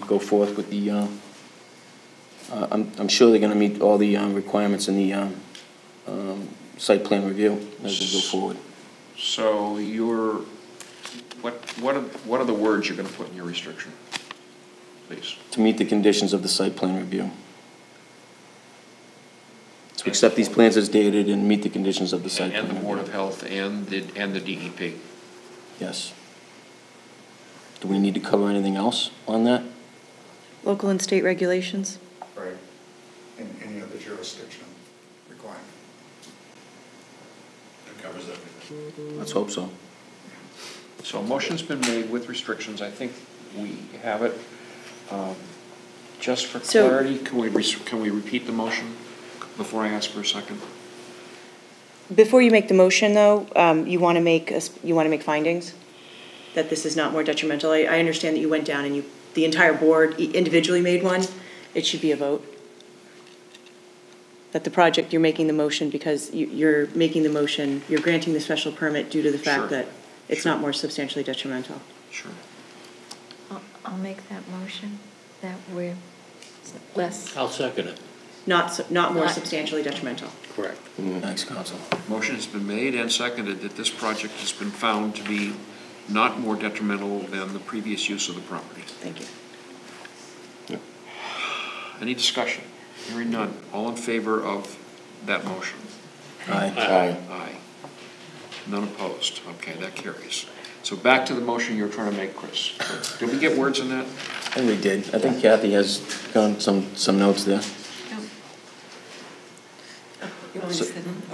go forth with the, I'm sure they're gonna meet all the requirements in the site plan review as we go forward. So what are the words you're gonna put in your restriction, please? To meet the conditions of the site plan review. To accept these plans as dated and meet the conditions of the site plan And the review. Board of Health and the DEP? Yes. Do we need to cover anything else on that? Local and state regulations? Right. In any other jurisdiction requirement. That covers everything. Let's hope so. So a motion's been made with restrictions. I think we have it. Just for clarity, can we repeat the motion before I ask for a second? Before you make the motion, though, you want to make findings that this is not more detrimental. I understand that you went down and the entire board individually made one. It should be a vote. That the project, you're making the motion because you're making the motion, you're granting the special permit due to the fact that it's not more substantially detrimental. Sure. I'll make that motion, that we're less. I'll second it. Not more substantially detrimental. Correct. Thanks, Council. Motion has been made and seconded that this project has been found to be not more detrimental than the previous use of the property. Thank you. Any discussion? Hearing none. All in favor of that motion? Aye. Aye. None opposed. Okay, that carries. So back to the motion you were trying to make, Chris. Did we get words on that? I think we did. I think Kathy has gone some notes there. So,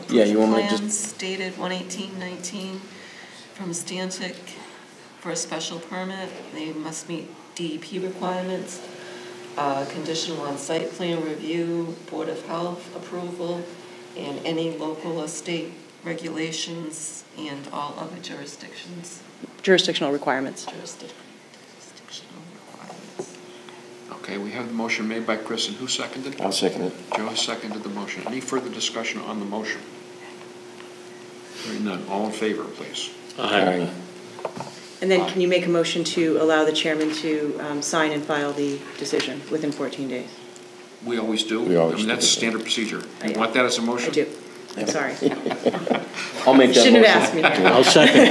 yeah, you want me to just... Plans dated 1/18/19 from Stantec for a special permit. They must meet DEP requirements, conditional on site plan review, Board of Health approval, and any local or state regulations and all other jurisdictions. Jurisdictional requirements. Jurisdictional requirements. Okay, we have the motion made by Chris, and who seconded? I'll second it. Joe has seconded the motion. Any further discussion on the motion? Hearing none. All in favor, please. Aye. And then can you make a motion to allow the chairman to sign and file the decision within 14 days? We always do. We always I mean, that's do. standard procedure. You want that as a motion? I do. I'm sorry. I'll make that motion. Shouldn't have asked me that. I'll second.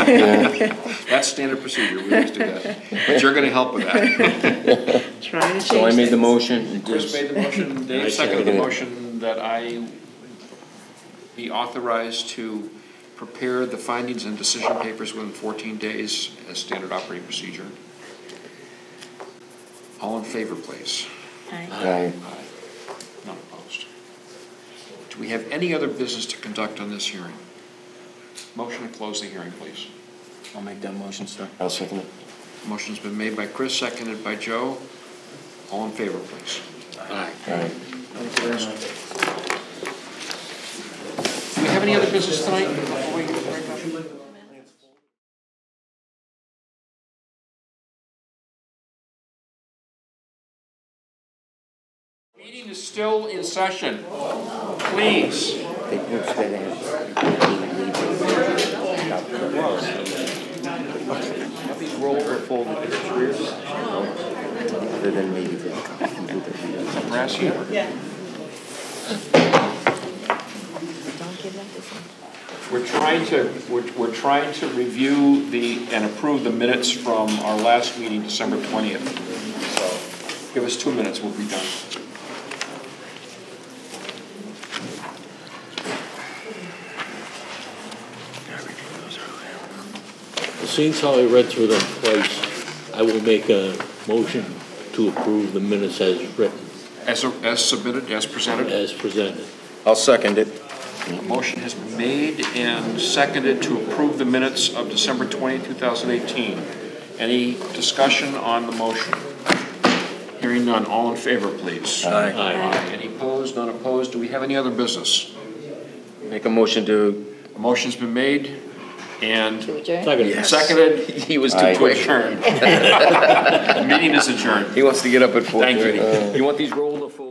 Yeah. That's standard procedure. We always do that. But you're going to help with that. Trying to change So I made the things. motion. Chris made the motion. Dave seconded the motion that I be authorized to prepare the findings and decision papers within 14 days as standard operating procedure. All in favor, please. Aye. Aye. Aye. None opposed. Do we have any other business to conduct on this hearing? Motion to close the hearing, please. I'll make that motion, sir. I'll second it. Motion's been made by Chris, seconded by Joe. All in favor, please. Aye. Aye. Do we have any other business tonight before we break up? Meeting is still in session. Please. Take notes there. Have these roll or folded pictures? Other than maybe the Brass here. Don't give them this one. We're trying to review and approve the minutes from our last meeting, December 20th. So give us 2 minutes, we'll be done. Seeing how I read through them twice, I will make a motion to approve the minutes as written. As submitted, as presented? As presented. I'll second it. A motion has been made and seconded to approve the minutes of December 20th, 2018. Any discussion on the motion? Hearing none, all in favor, please. Aye. Aye. Any opposed, none opposed? Do we have any other business? Make a motion to... A motion's been made and To adjourn? Second. Yes. seconded. He was too To quick. adjourn. Meeting is adjourned. He wants to get up at 4:30. Thank you. You want these rolled or folded?